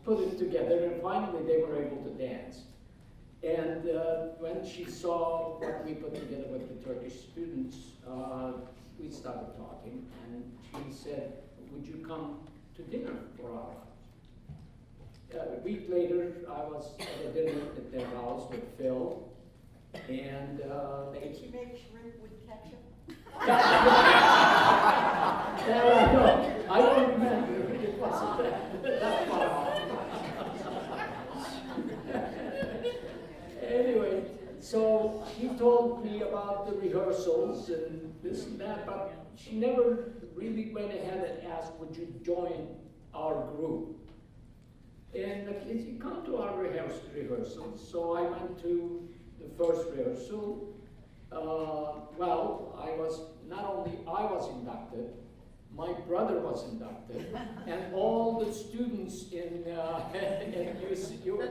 put it together, and finally they were able to dance. And when she saw what we put together with the Turkish students, we started talking, and she said, would you come to dinner for our house? A week later, I was at a dinner at their house with Phil, and they... Did you make shrimp with ketchup? I don't remember. It wasn't that far off. Anyway, so she told me about the rehearsals and this and that, but she never really went ahead and asked, would you join our group? And you come to our rehearsals. So I went to the first rehearsal. Well, not only I was inducted, my brother was inducted, and all the students in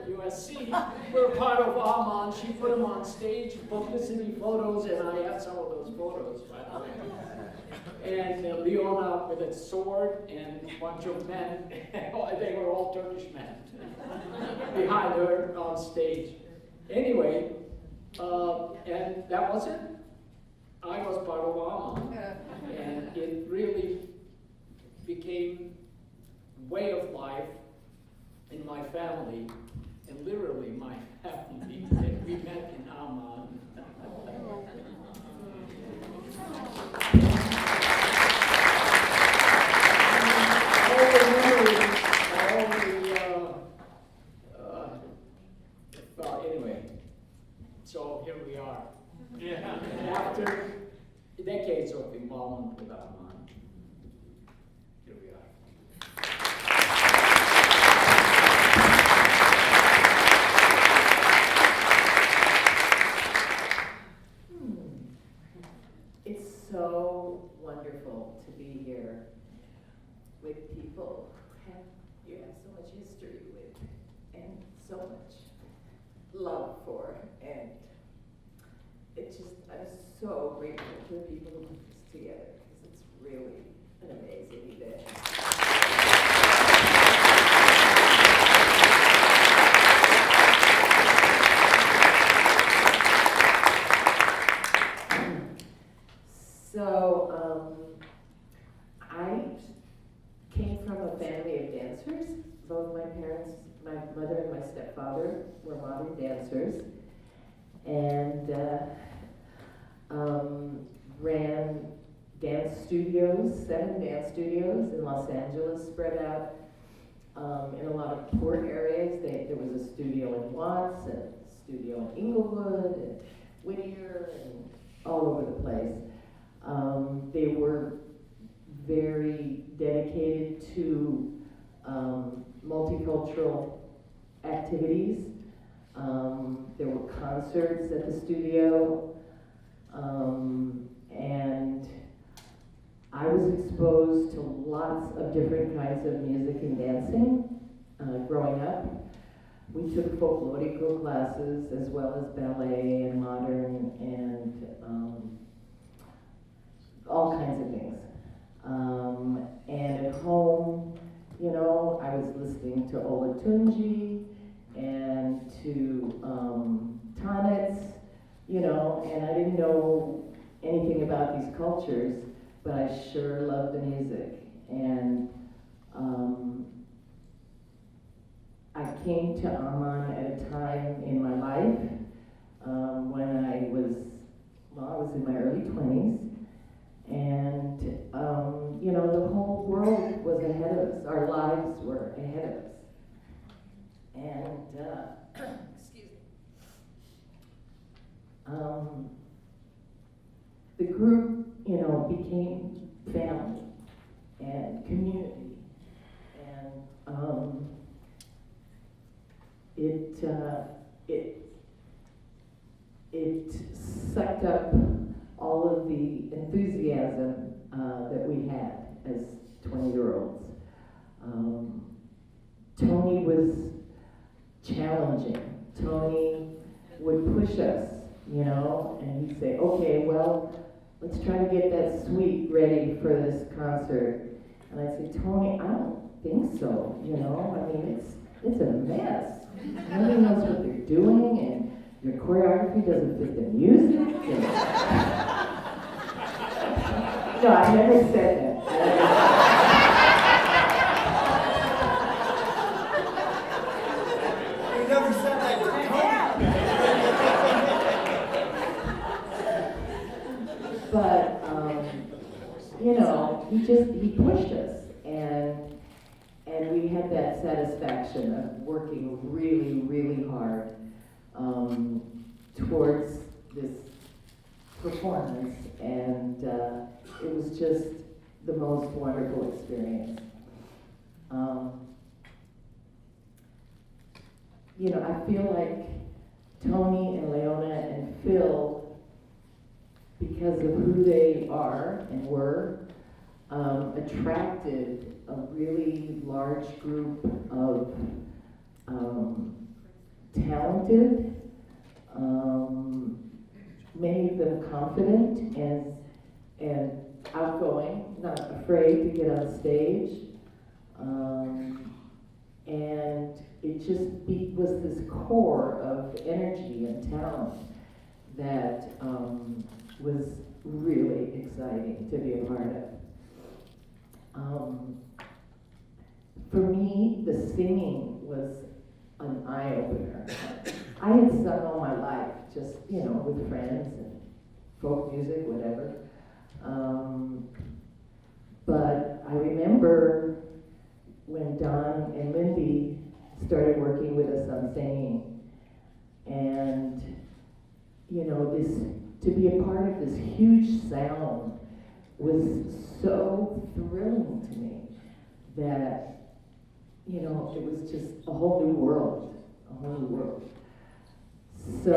USC were part of AMAN. She put them on stage, publicity photos, and I have some of those photos, by the way. And Leona with a sword and a bunch of men, they were all Turkish men, behind her on stage. Anyway, and that was it. I was part of AMAN, and it really became way of life in my family, and literally my family, that we met in AMAN. Well, anyway, so here we are. Yeah. After decades of involvement with AMAN, here we are. It's so wonderful to be here with people you have so much history with and so much love for, and it's just, I'm so grateful for the people who put this together, because it's really an amazing event. So, I came from a family of dancers. Both my parents, my mother and my stepfather, were modern dancers, and ran dance studios, 7 dance studios in Los Angeles, spread out in a lot of poor areas. There was a studio in Watts, and a studio in Inglewood, and Whittier, and all over the place. They were very dedicated to multicultural activities. There were concerts at the studio, and I was exposed to lots of different kinds of music and dancing growing up. We took folklorico classes as well as ballet and modern and all kinds of things. And at home, you know, I was listening to Olatunji and to Tonnets, you know, know, and I didn't know anything about these cultures, but I sure loved the music. And I came to AMAN at a time in my life when I was in my early 20s. And, you know, the whole the world was ahead of us. Our lives were ahead of us. And, excuse me. The group, you know, became family and community. And it sucked up all of the enthusiasm that we had as 20-year-olds. Tony was challenging. Tony would push us, you know, and he'd say, okay, well, let's try to get that suite ready for this concert. And I'd say, Tony, I don't think so, you know, I mean, it's a mess. Nobody knows what they're doing, and your choreography doesn't fit the music. And no, I never said that. You never said that to Tony. But, you know, he pushed us, and we had that satisfaction of working really, really hard towards this performance, and it was just the most wonderful experience. You know, I feel like Tony and Leona and Phil, because of who they are and were, attracted a really large group of talented, many of them confident and outgoing, not afraid to get on stage. And it just was this core of energy and talent that was really exciting to be a part of. For me, the singing was an eye-opener. I had sung all my life, just, you know, with friends and folk music, whatever. But I remember when Don and Lindy started working with us on singing, and, you know, to be a part of this huge sound was so thrilling to me that, you know, it was just a whole new world, So,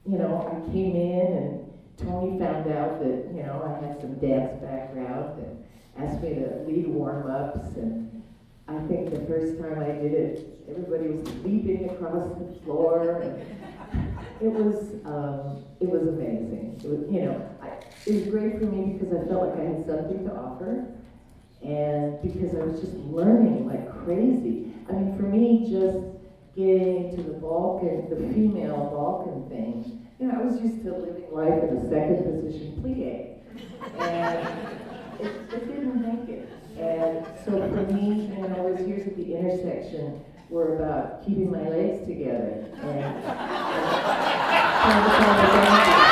you know, I came in and Tony found out that, you know, I had some dance background and asked me to lead warm-ups, and I think the first time I did it, everybody was leaping across the floor, and it was amazing. It was, you know, it was great for me because I felt like I had something to offer, and because I was just learning like crazy. I mean, for me, just getting into the female Balkan thing, you know, I was used to living life in a second position plie, and it didn't make it. And so for me, you know, those years at the intersection were about keeping my legs together and trying to find a balance.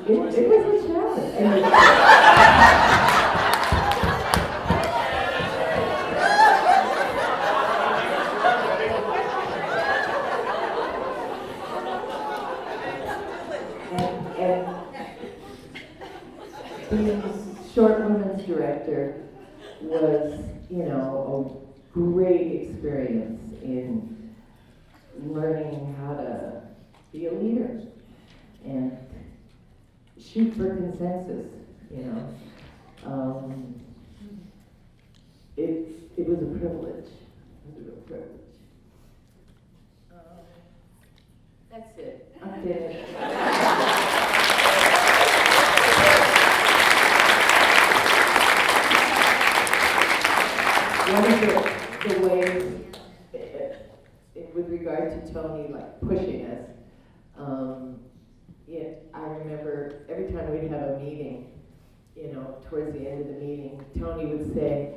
It was a challenge. And being short women's director was, you know, a great experience in learning how to be a leader and shoot for consensus, you know. It was a privilege. It was a real privilege. That's it. I'm finished. One of the ways, with regard to Tony, like pushing us, I remember every time we'd have a meeting, you know, towards the end of the meeting, Tony would say,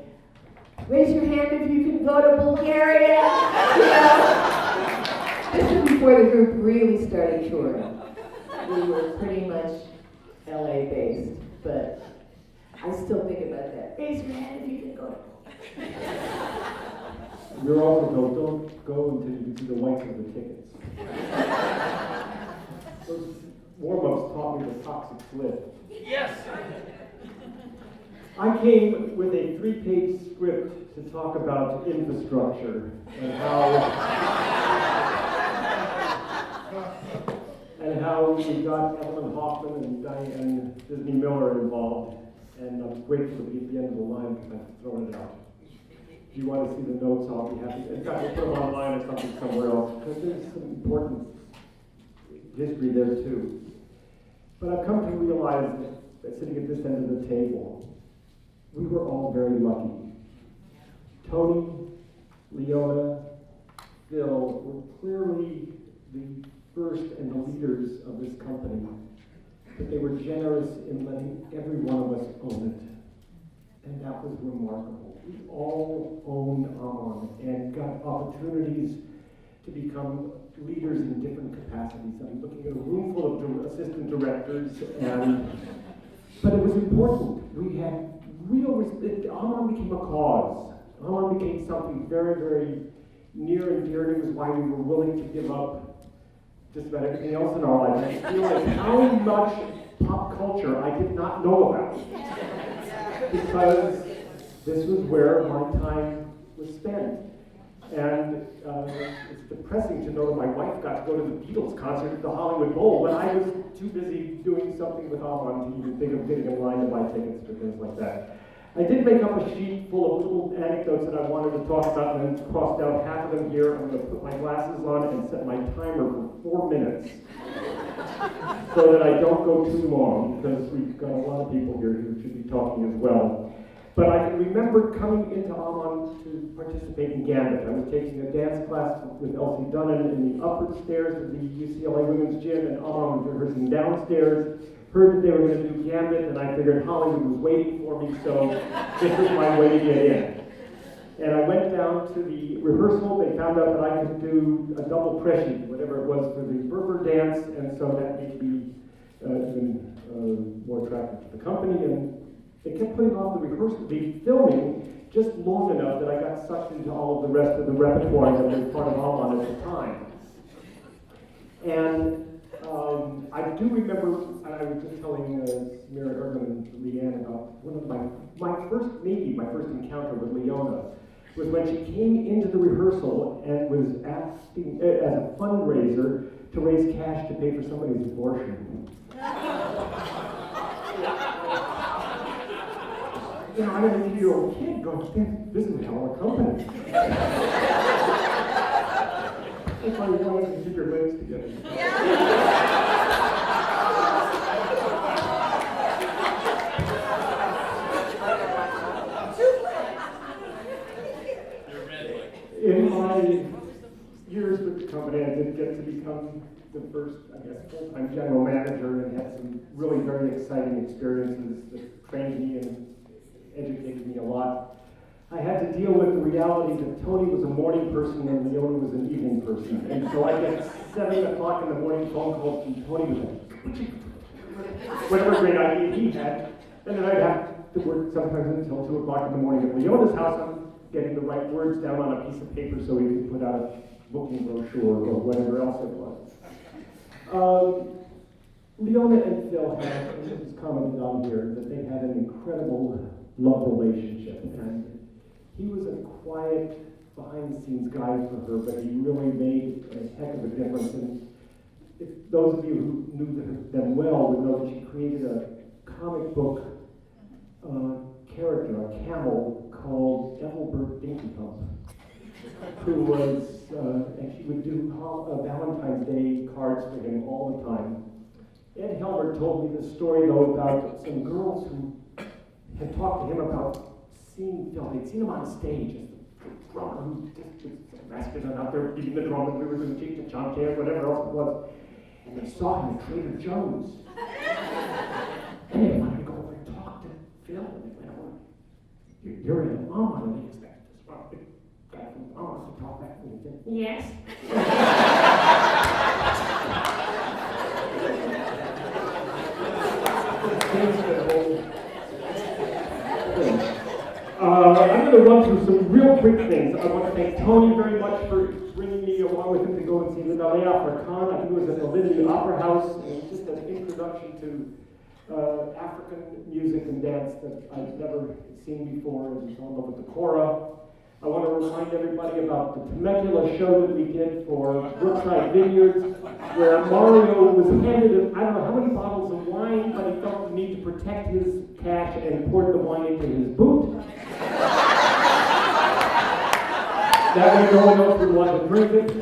"Raise your hand if you can go to Bulgaria." You know? This is before the group really started touring. We were pretty much LA based, but I still think about that. Raise your hand if you can go to Bulgaria. You're also told, don't go until you can see the whites of the tickets. Those warm-ups taught me the toxic slip. Yes. I came with a 3-page script to talk about infrastructure and how we got Evelyn Hoffman and Diane Disney Miller involved. And I'm grateful to be at the end of the line because I've thrown it out. If you want to see the notes, I'll be happy. In fact, we'll put them online or something somewhere else because there's some important history there too. But I've come to realize that sitting at this end of the table, we were all very lucky. Tony, Leona, Phil were clearly the first and the leaders of this company, but they were generous in letting every one of us own it. And that was remarkable. We all owned AMAN and got opportunities to become leaders in different capacities. I'm looking at a room full of assistant directors, but it was important. We had real respect. AMAN became a cause. AMAN became something very, very near and dear, and it was why we were willing to give up just about everything else in our life. I feel like how much pop culture I did not know about. Because this was where my time was spent. And it's depressing to know that my wife got to go to the Beatles concert at the Hollywood Bowl when I was too busy doing something with AMAN to even think of getting in line to buy tickets for things like that. I did make up a sheet full of little anecdotes that I wanted to talk about and then crossed out half of them here. I'm going to put my glasses on and set my timer for 4 minutes so that I don't go too long because we've got a lot of people here who should be talking as well. But I can remember coming into AMAN to participate in Gambit. I was taking a dance class with Elsie Dunnan in the upper stairs of the UCLA Women's Gym, and AMAN was rehearsing downstairs. Heard that they were going to do Gambit, and I figured Hollywood was waiting for me, so this was my way to get in. And I went down to the rehearsal. They found out that I could do a double pressing, whatever it was, for the Burke dance, and so that made me even more attractive to the company. And they kept putting off the rehearsal, the filming, just long enough that I got sucked into all of the rest of the repertoire that was part of AMAN at the time. And I do remember, I was just telling Samira, Ergun, and Leanne about one of my first encounter with Leona was when she came into the rehearsal and was asking, as a fundraiser, to raise cash to pay for somebody's abortion. You know, I'm an 80-year-old kid going, this is a hell of a company. That's why you want to keep your legs together. In my years with the company, I did get to become the first, I guess, full-time general manager and had some really very exciting experiences that trained me and educated me a lot. I had to deal with the reality that Tony was a morning person and Leona was an evening person. And so I get 7 o'clock in the morning phone calls from Tony with whatever great idea he had. And then I'd have to work sometimes until 2 o'clock in the morning at Leona's house. I'm getting the right words down on a piece of paper so we could put out a booking brochure or whatever else it was. Leona and Phil had, and this was commented on here, that they had an incredible love relationship. And he was a quiet, behind-the-scenes guy for her, but he really made a heck of a difference. And if those of you who knew them well would know that she created a comic book character, a camel, called Ethelbert Dinky Hump, who was, and she would do Valentine's Day cards for him all the time. Ed Helmer told me this story, though, about some girls who had talked to him about seeing Phil. They'd seen him on stage as the drummer who just was masculine out there beating the drum, and we were doing Cheek to Chomp Jam, whatever else it was. And they saw him at Trader Joe's. And they wanted to go over and talk to Phil, and they went over, you're in AMAN, and they expected this big guy from AMAN to talk back to me. He said, yes. I'm going to run through some real quick things. I want to thank Tony very much for bringing me along with him to go and see the Ballet Africaine. I think it was at the Liberty Opera House. It was just an introduction to African music and dance that I've never seen before, and so in love with the Kora. I want to remind everybody about the Temecula show that we did for Brookside Vineyards, where Mario was handed, I don't know how many bottles of wine, but he felt the need to protect his cash and poured the wine into his boot. That way no one else would want to drink it.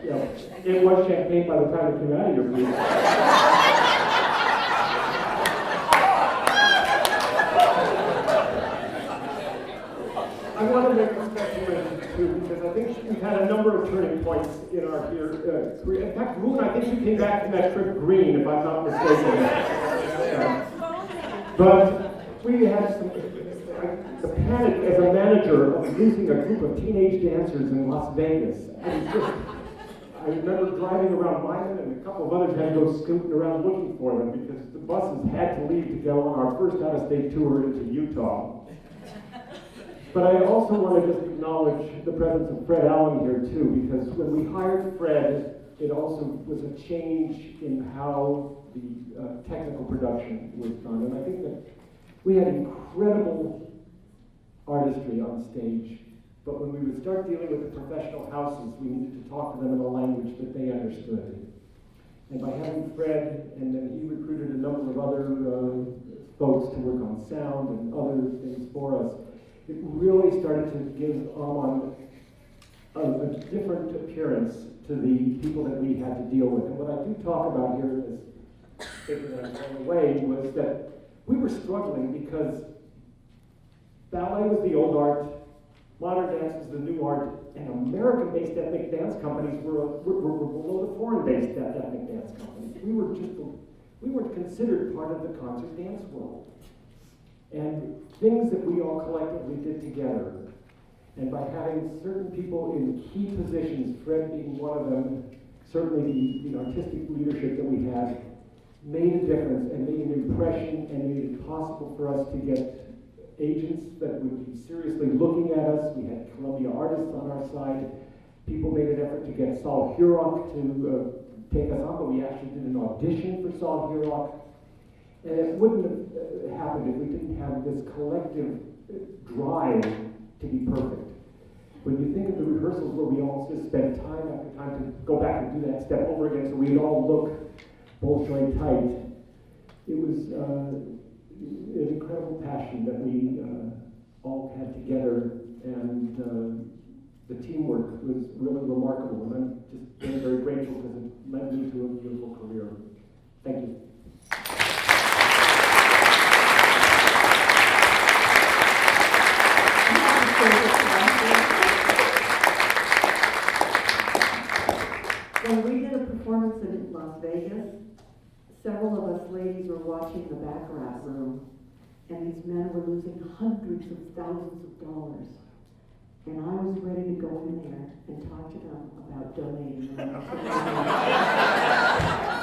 Yeah, it was champagne by the time it came out of your boot. I want to make a special mention too, because I think we've had a number of turning points in our career. In fact, Moon, I think you came back from that trip green, if I'm not mistaken. But we had the panic as a manager of losing a group of teenage dancers in Las Vegas. I remember driving around Lyman, and a couple of others had to go scooting around looking for them because the buses had to leave to go on our first out-of-state tour into Utah. But I also want to just acknowledge the presence of Fred Allen here too, because when we hired Fred, it also was a change in how the technical production was done. And I think that we had incredible artistry on stage, but when we would start dealing with the professional houses, we needed to talk to them in a language that they understood. And by having Fred, and then he recruited a number of other folks to work on sound and other things for us, it really started to give AMAN a different appearance to the people that we had to deal with. And what I do talk about here in this paper that I'm throwing away was that we were struggling because ballet was the old art, modern dance was the new art, and American-based ethnic dance companies were below the foreign-based ethnic dance companies. We weren't considered part of the concert dance world. And things that we all collectively did together, and by having certain people in key positions, Fred being one of them, certainly the artistic leadership that we had, made a difference and made an impression and made it possible for us to get agents that would be seriously looking at us. We had Columbia artists on our side. People made an effort to get Saul Hurok to take us on, but we actually did an audition for Saul Hurok. And it wouldn't have happened if we didn't have this collective drive to be perfect. When you think of the rehearsals where we all just spent time after time to go back and do that step over again so we'd all look both joint tight, it was an incredible passion that we all had together, and the teamwork was really remarkable, and I'm just very, very grateful because it led me to a beautiful career. Thank you. When we did a performance in Las Vegas, several of us ladies were watching the baccarat room, and these men were losing hundreds of thousands of dollars. And I was ready to go in there and talk to them about donating.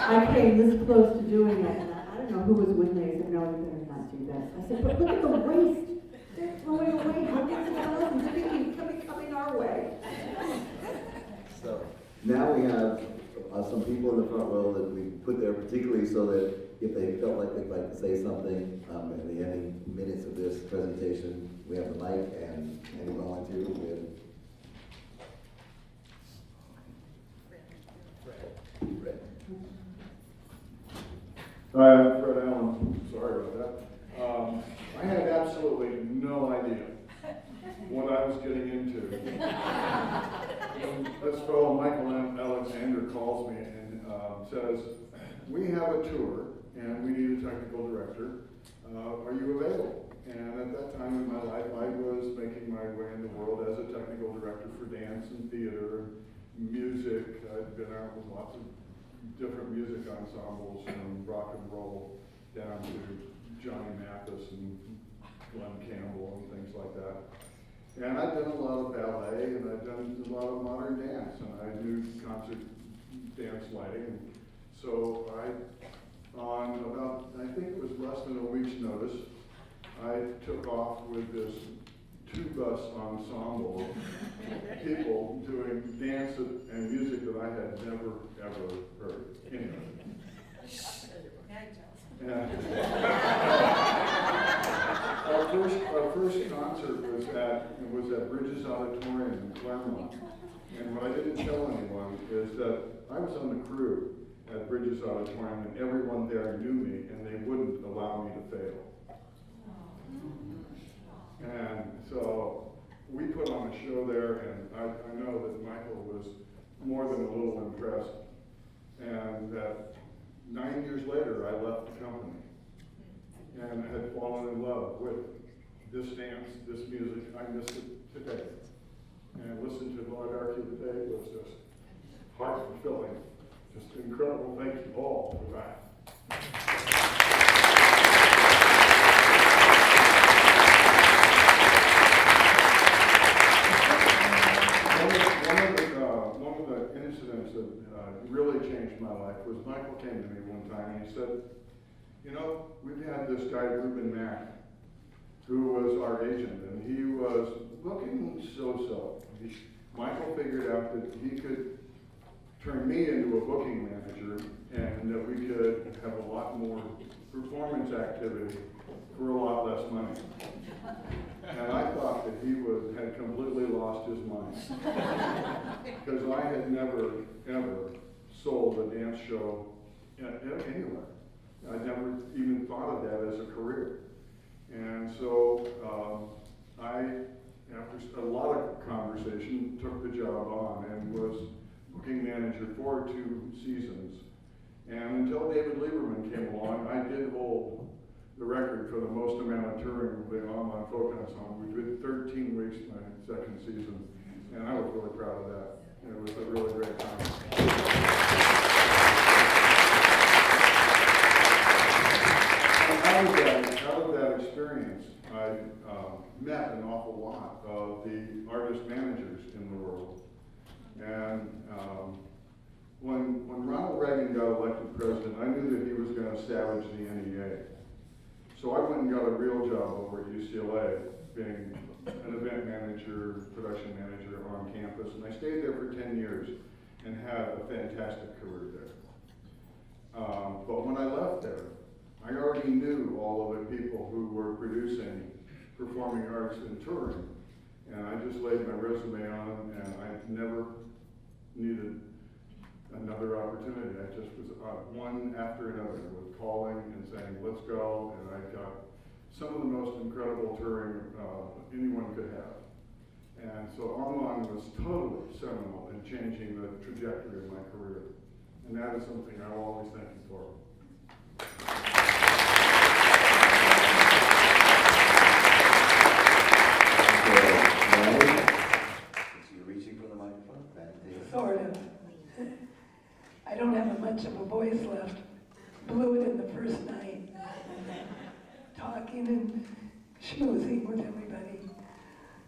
I came this close to doing it, and I don't know who was with me. I said, no, you better not do that. I said, but look at the waste. They're throwing away hundreds of thousands coming our way. So now we have some people in the front row that we put there particularly so that if they felt like they'd like to say something, in the ending minutes of this presentation, we have the mic, and any volunteer with Fred. Hi, I'm Fred Allen. Sorry about that. I had absolutely no idea what I was getting into. When this fellow, Michael Alexander, calls me and says, we have a tour and we need a technical director. Are you available? And at that time in my life, I was making my way in the world as a technical director for dance and theater and music. I'd been out with lots of different music ensembles, from rock and roll down to Johnny Mathis and Glenn Campbell and things like that. And I'd done a lot of ballet, and I'd done a lot of modern dance, and I knew concert dance lighting. So on about, I think it was less than a week's notice, I took off with this two-bus ensemble of people doing dance and music that I had never, ever heard. Anyway. Yeah. Our first concert was at Bridges Auditorium in Claremont. And what I didn't tell anyone is that I was on the crew at Bridges Auditorium, and everyone there knew me, and they wouldn't allow me to fail. And so we put on a show there, and I know that Michael was more than a little impressed. And that 9 years later, I left the company and had fallen in love with this dance, this music. I miss it today. And listening to Lord Archie today was just heart-fulfilling. Just incredible. Thank you all for that. One of the incidents that really changed my life was Michael came to me one time and he said, you know, we've had this guy, Reuben Mack, who was our agent, and he was looking so-so. Michael figured out that he could turn me into a booking manager and that we could have a lot more performance activity for a lot less money. And I thought that he had completely lost his mind. Because I had never, ever sold a dance show anywhere. I never even thought of that as a career. And so I, after a lot of conversation, took the job on and was booking manager for 2 seasons. And until David Lieberman came along, I did hold the record for the most amount of touring with the AMAN Folk Ensemble. We did 13 weeks my second season, and I was really proud of that. And it was a really great time. Out of that experience, I met an awful lot of the artist managers in the world. And when Ronald Reagan got elected president, I knew that he was going to savage the NEA. So I went and got a real job over at UCLA, being an event manager, production manager on campus. And I stayed there for 10 years and had a fantastic career there. But when I left there, I already knew all of the people who were producing performing arts and touring. And I just laid my resume on them, and I never needed another opportunity. I just was one after another was calling and saying, let's go. And I got some of the most incredible touring anyone could have. And so AMAN was totally seminal in changing the trajectory of my career. And that is something I will always thank you for. Sort of. I don't have much of a voice left. Blew it in the first night. Talking and schmoozing with everybody.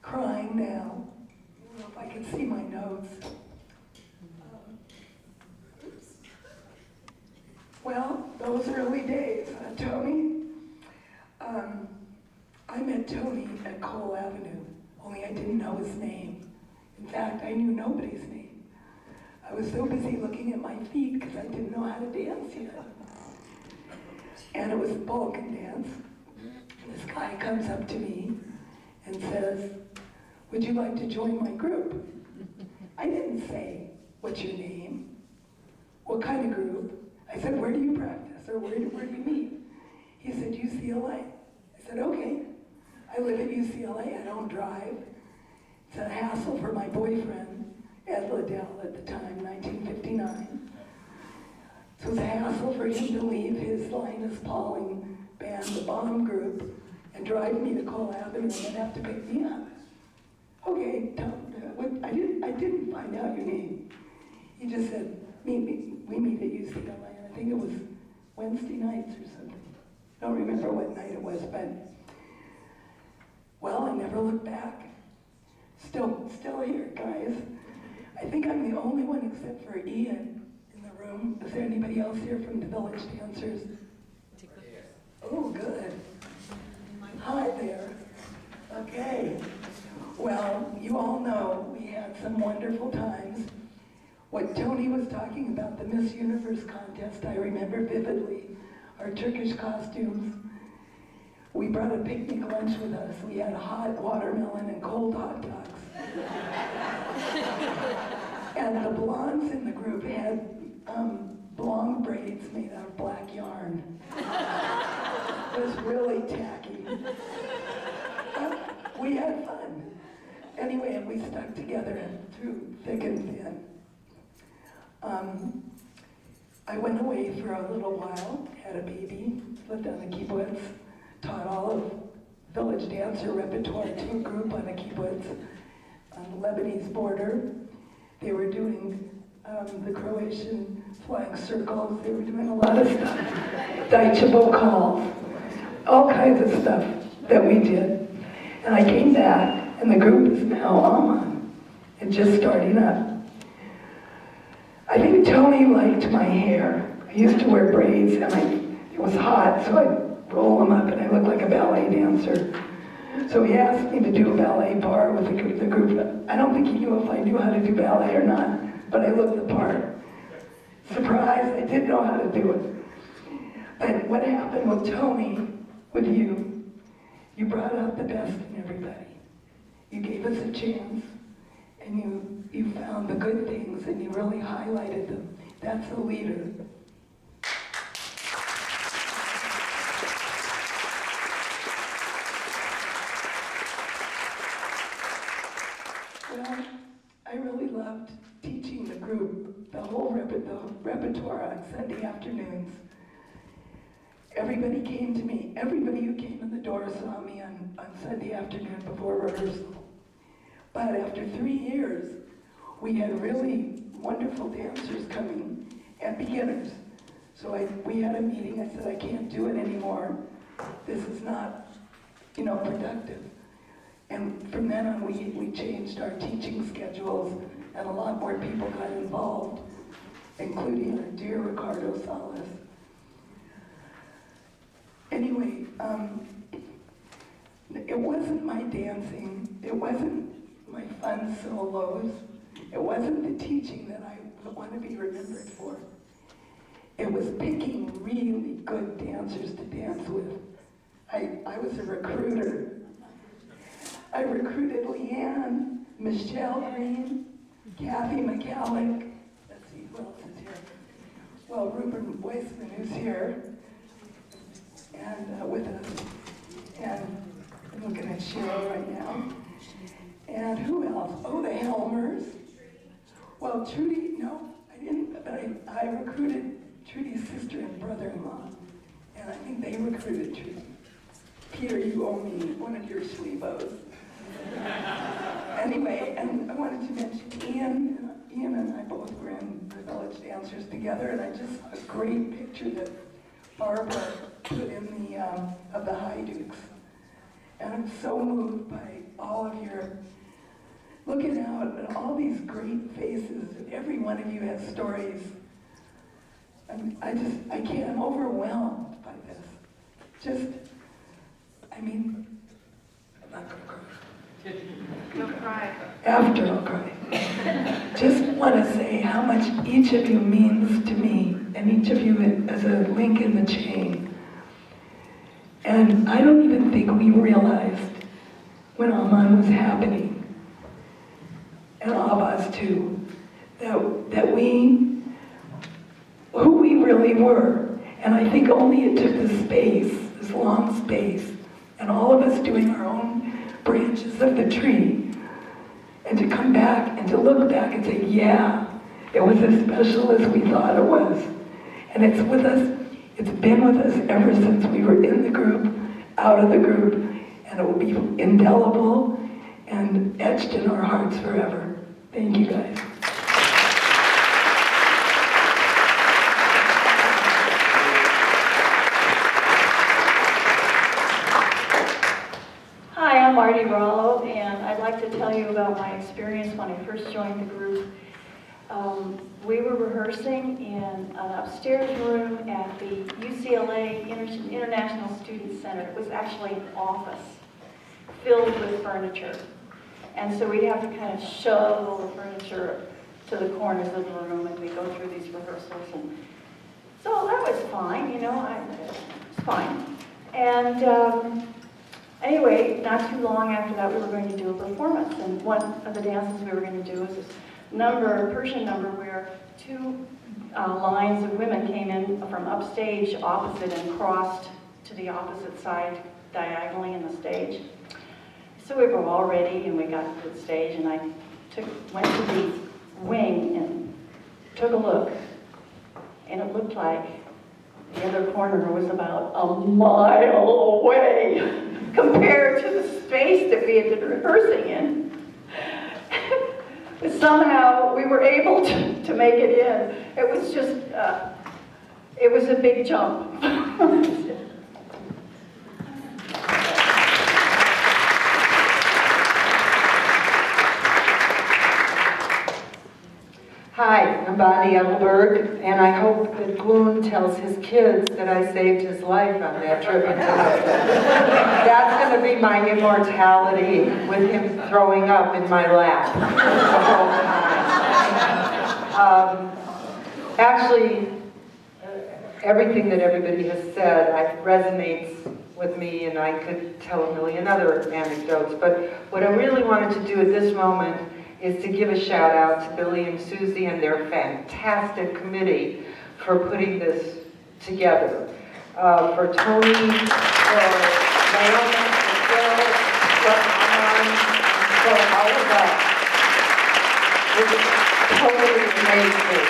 Crying now. I don't know if I can see my notes. Well, those early days, Tony. I met Tony at Cole Avenue, only I didn't know his name. In fact, I knew nobody's name. I was so busy looking at my feet because I didn't know how to dance yet. and it was Balkan dance. And this guy comes up to me and says, "Would you like to join my group?" I didn't say, "What's your name? What kind of group?" I said, "Where do you practice, or where do you meet?" He said, "UCLA." I said, "Okay. I live at UCLA, I don't drive. It's a hassle for my boyfriend, Ed Liddell at the time, 1959. So it was a hassle for him to leave his Linus Pauling band, the Bomb Group, and drive me to Cole Avenue and then have to pick me up." "Okay, I didn't find out your name." He just said, we meet at UCLA, and I think it was Wednesday nights or something. I don't remember what night it was, but, well, I never looked back. Still here, guys. I think I'm the only one except for Ian in the room. Is there anybody else here from the Village Dancers? Oh, good. Hi there. Okay. Well, you all know we had some wonderful times. What Tony was talking about, the Miss Universe contest, I remember vividly. Our Turkish costumes. We brought a picnic lunch with us. We had hot watermelon and cold hot dogs. And the blondes in the group had blonde braids made out of black yarn. It was really tacky. We had fun. Anyway, and we stuck together through thick and thin. I went away for a little while, had a baby, lived on a kibbutz, taught all of village dancer repertoire to a group on a kibbutz on the Lebanese border. They were doing the Croatian flying circles. They were doing a lot of stuff. Deutsche Vokals, all kinds of stuff that we did. And I came back, and the group is now AMAN and just starting up. I think Tony liked my hair. I used to wear braids, and it was hot, so I'd roll them up, and I looked like a ballet dancer. So he asked me to do a ballet part with the group. I don't think he knew if I knew how to do ballet or not, but I looked the part. Surprise, I did know how to do it. But what happened with Tony, with you brought out the best in everybody. You gave us a chance, and you found the good things, and you really highlighted them. That's a leader. Well, I really loved teaching the group the whole repertoire on Sunday afternoons. Everybody came to me. Everybody who came in the door saw me on Sunday afternoon before rehearsal. But after 3 years, we had really wonderful dancers coming and beginners. So we had a meeting. I said, I can't do it anymore. This is not, productive. And from then on, we changed our teaching schedules, and a lot more people got involved, including our dear Ricardo Salas. Anyway, it wasn't my dancing. It wasn't my fun solos. It wasn't the teaching that I want to be remembered for. It was picking really good dancers to dance with. I was a recruiter. I recruited Leanne, Michelle Green, Kathy McCallick. Let's see, who else is here? Well, Ruben Weissman, who's here, and with us. And I'm looking at Sharon right now. And who else? Oh, the Helmers. Well, Trudy, no, I didn't, but I recruited Trudy's sister and brother-in-law. And I think they recruited Trudy. Peter, you owe me one of your sleevos. Anyway, and I wanted to mention Ian and I both were in the Village Dancers together, and I just saw a great picture that Barbara put in of the Hajdukes. And I'm so moved by all of your looking out at all these great faces. Every one of you has stories. I can't, I'm overwhelmed by this. I'm not gonna cry. Don't cry. After I'll cry. Just want to say how much each of you means to me, and each of you as a link in the chain. And I don't even think we realized when AMAN was happening, and all of us too, that we, who we really were. And I think only it took this space, this long space, and all of us doing our own branches of the tree, and to come back and to look back and say, yeah, it was as special as we thought it was. And it's with us, it's been with us ever since we were in the group, out of the group, and it will be indelible and etched in our hearts forever. Thank you guys. Hi, I'm Mardi, Rollow, and I'd like to tell you about my experience when I first joined the group. We were rehearsing in an upstairs room at the UCLA International Student Center. It was actually an office filled with furniture. And so we'd have to kind of shove all the furniture to the corners of the room, and we'd go through these rehearsals. And so that was fine, you know, it's fine. And anyway, not too long after that, we were going to do a performance. And one of the dances we were going to do was this Persian number, where two lines of women came in from upstage opposite and crossed to the opposite side diagonally in the stage. So we were all ready, and we got to the stage, and I went to the wing and took a look, and it looked like the other corner was about a mile away compared to the space that we had been rehearsing in. But somehow we were able to make it in. It was just, it was a big jump. Hi, I'm Burke, and I hope that Gloon tells his kids that I saved his life on that trip into hospital. That's going to be my immortality, with him throwing up in my lap the whole time. Actually, everything that everybody has said resonates with me, and I could tell a million other anecdotes, but what I really wanted to do at this moment is to give a shout out to Billy and Susie and their fantastic committee for putting this together. For Tony, for Naomi, for Phil, for AMAN, for all of us. It was totally amazing.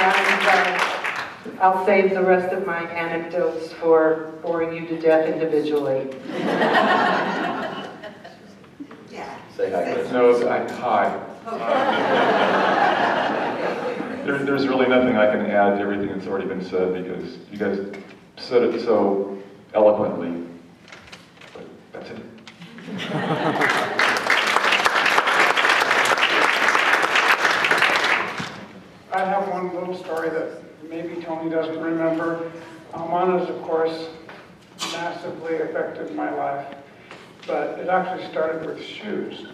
And I'll save the rest of my anecdotes for boring you to death individually. Say hi, Chris. No, hi. There's really nothing I can add to everything that's already been said, because you guys said it so eloquently. But that's it. I have one little story that maybe Tony doesn't remember. AMAN has, of course, massively affected my life. But it actually started with shoes.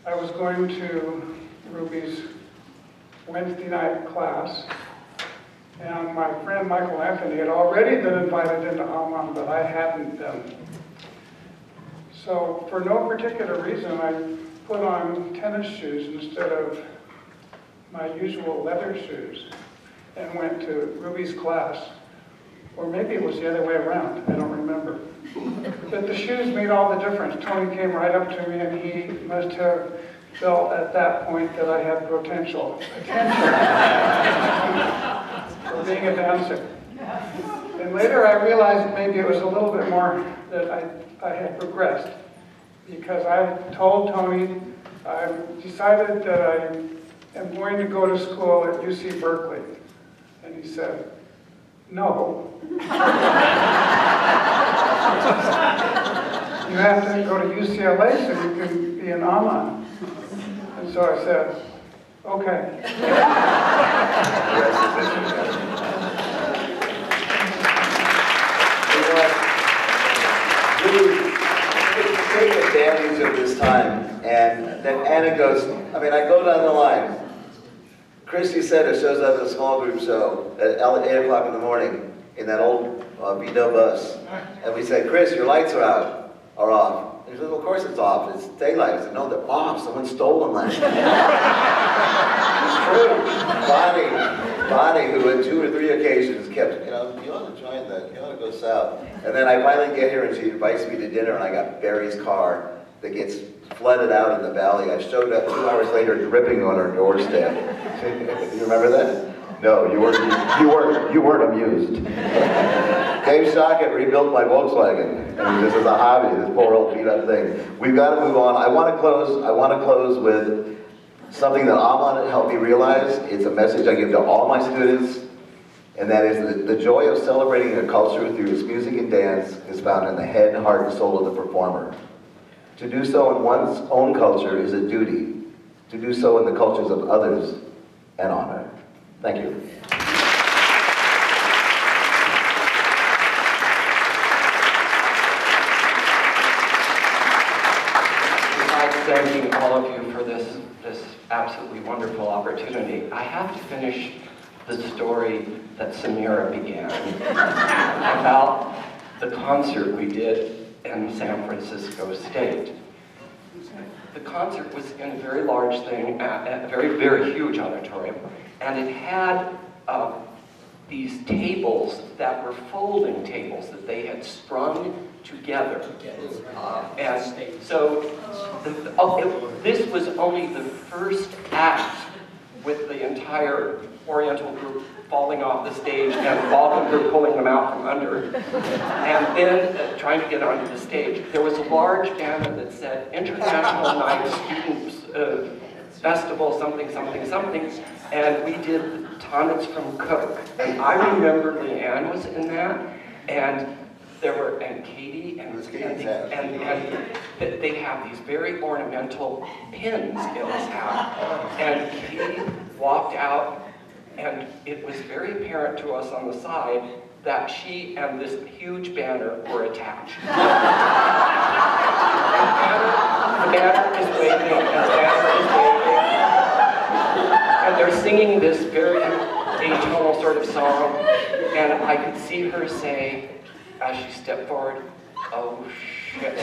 I was going to Ruby's Wednesday night class, and my friend Michael Anthony had already been invited into AMAN, but I hadn't been. So for no particular reason, I put on tennis shoes instead of my usual leather shoes and went to Ruby's class. Or maybe it was the other way around, I don't remember. But the shoes made all the difference. Tony came right up to me, and he must have felt at that point that I had potential for being a dancer. And later I realized maybe it was a little bit more that I had progressed, because I told Tony I decided that I am going to go to school at UC Berkeley. And he said, no. You have to go to UCLA so you can be an AMAN. And so I said, okay. Really take advantage of this time. And then Anna goes, I go down the line. Chris Yeseta shows up at a small group show at 8 o'clock in the morning in that old VW bus. And we said, Chris, your lights are off. He said, well, of course it's off. It's daylight. I said, no, they're off. Someone stole them last night. It's true. Bonnie, who on 2 or 3 occasions kept, you ought to join that. You ought to go south. And then I finally get here and she invites me to dinner and I got Barry's car that gets flooded out in the valley. I showed up 2 hours later dripping on her doorstep. You remember that? No, you weren't amused. Dave Shochat rebuilt my Volkswagen. I mean, this is a hobby, this poor old beat up thing. We've got to move on. I want to close with something that AMAN helped me realize. It's a message I give to all my students, and that is the joy of celebrating a culture through its music and dance is found in the head, heart, and soul of the performer. To do so in one's own culture is a duty. To do so in the cultures of others, an honor. Thank you. Besides thanking all of you for this absolutely wonderful opportunity, I have to finish the story that Samira began about the concert we did in San Francisco State. The concert was in a very large thing, at a very, very huge auditorium, and it had these tables that were folding tables that they had strung together. And so this was only the first act with the entire Oriental group falling off the stage and Balkan group pulling them out from under, and then trying to get onto the stage. There was a large banner that said International Night Students Festival something, something, something, and we did Tonnets from Cook. And I remember Leanne was in that, and there were, and Katie, and they have these very ornamental pins in his hat. And Katie walked out, and it was very apparent to us on the side that she and this huge banner were attached. The banner is waving, and the banner is waving. And they're singing this very atonal sort of song, and I could see her say, as she stepped forward, oh shit.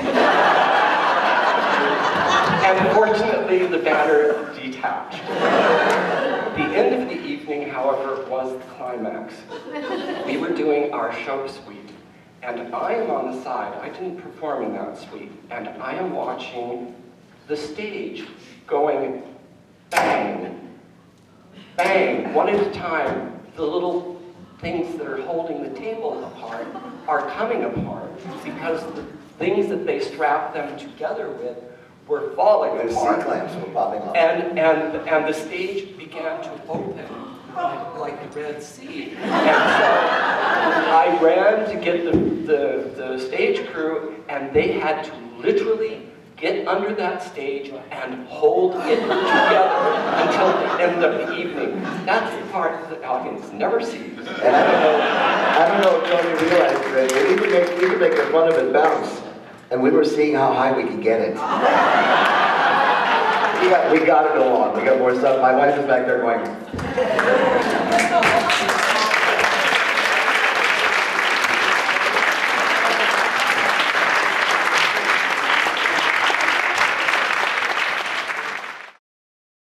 And fortunately, the banner detached. The end of the evening, however, was the climax. We were doing our show suite, and I am on the side. I didn't perform in that suite, and I am watching the stage going bang, bang, one at a time. The little things that are holding the table apart are coming apart because the things that they strapped them together with were falling apart. Sea clamps were popping off. And the stage began to open like the Red Sea. And so I ran to get the stage crew, and they had to literally get under that stage and hold it together until the end of the evening. That's the part that the audience never sees. And I don't know if Tony realized that we could make the front of it bounce, and we were seeing how high we could get it. We got to go on. We got more stuff. My wife is back there going.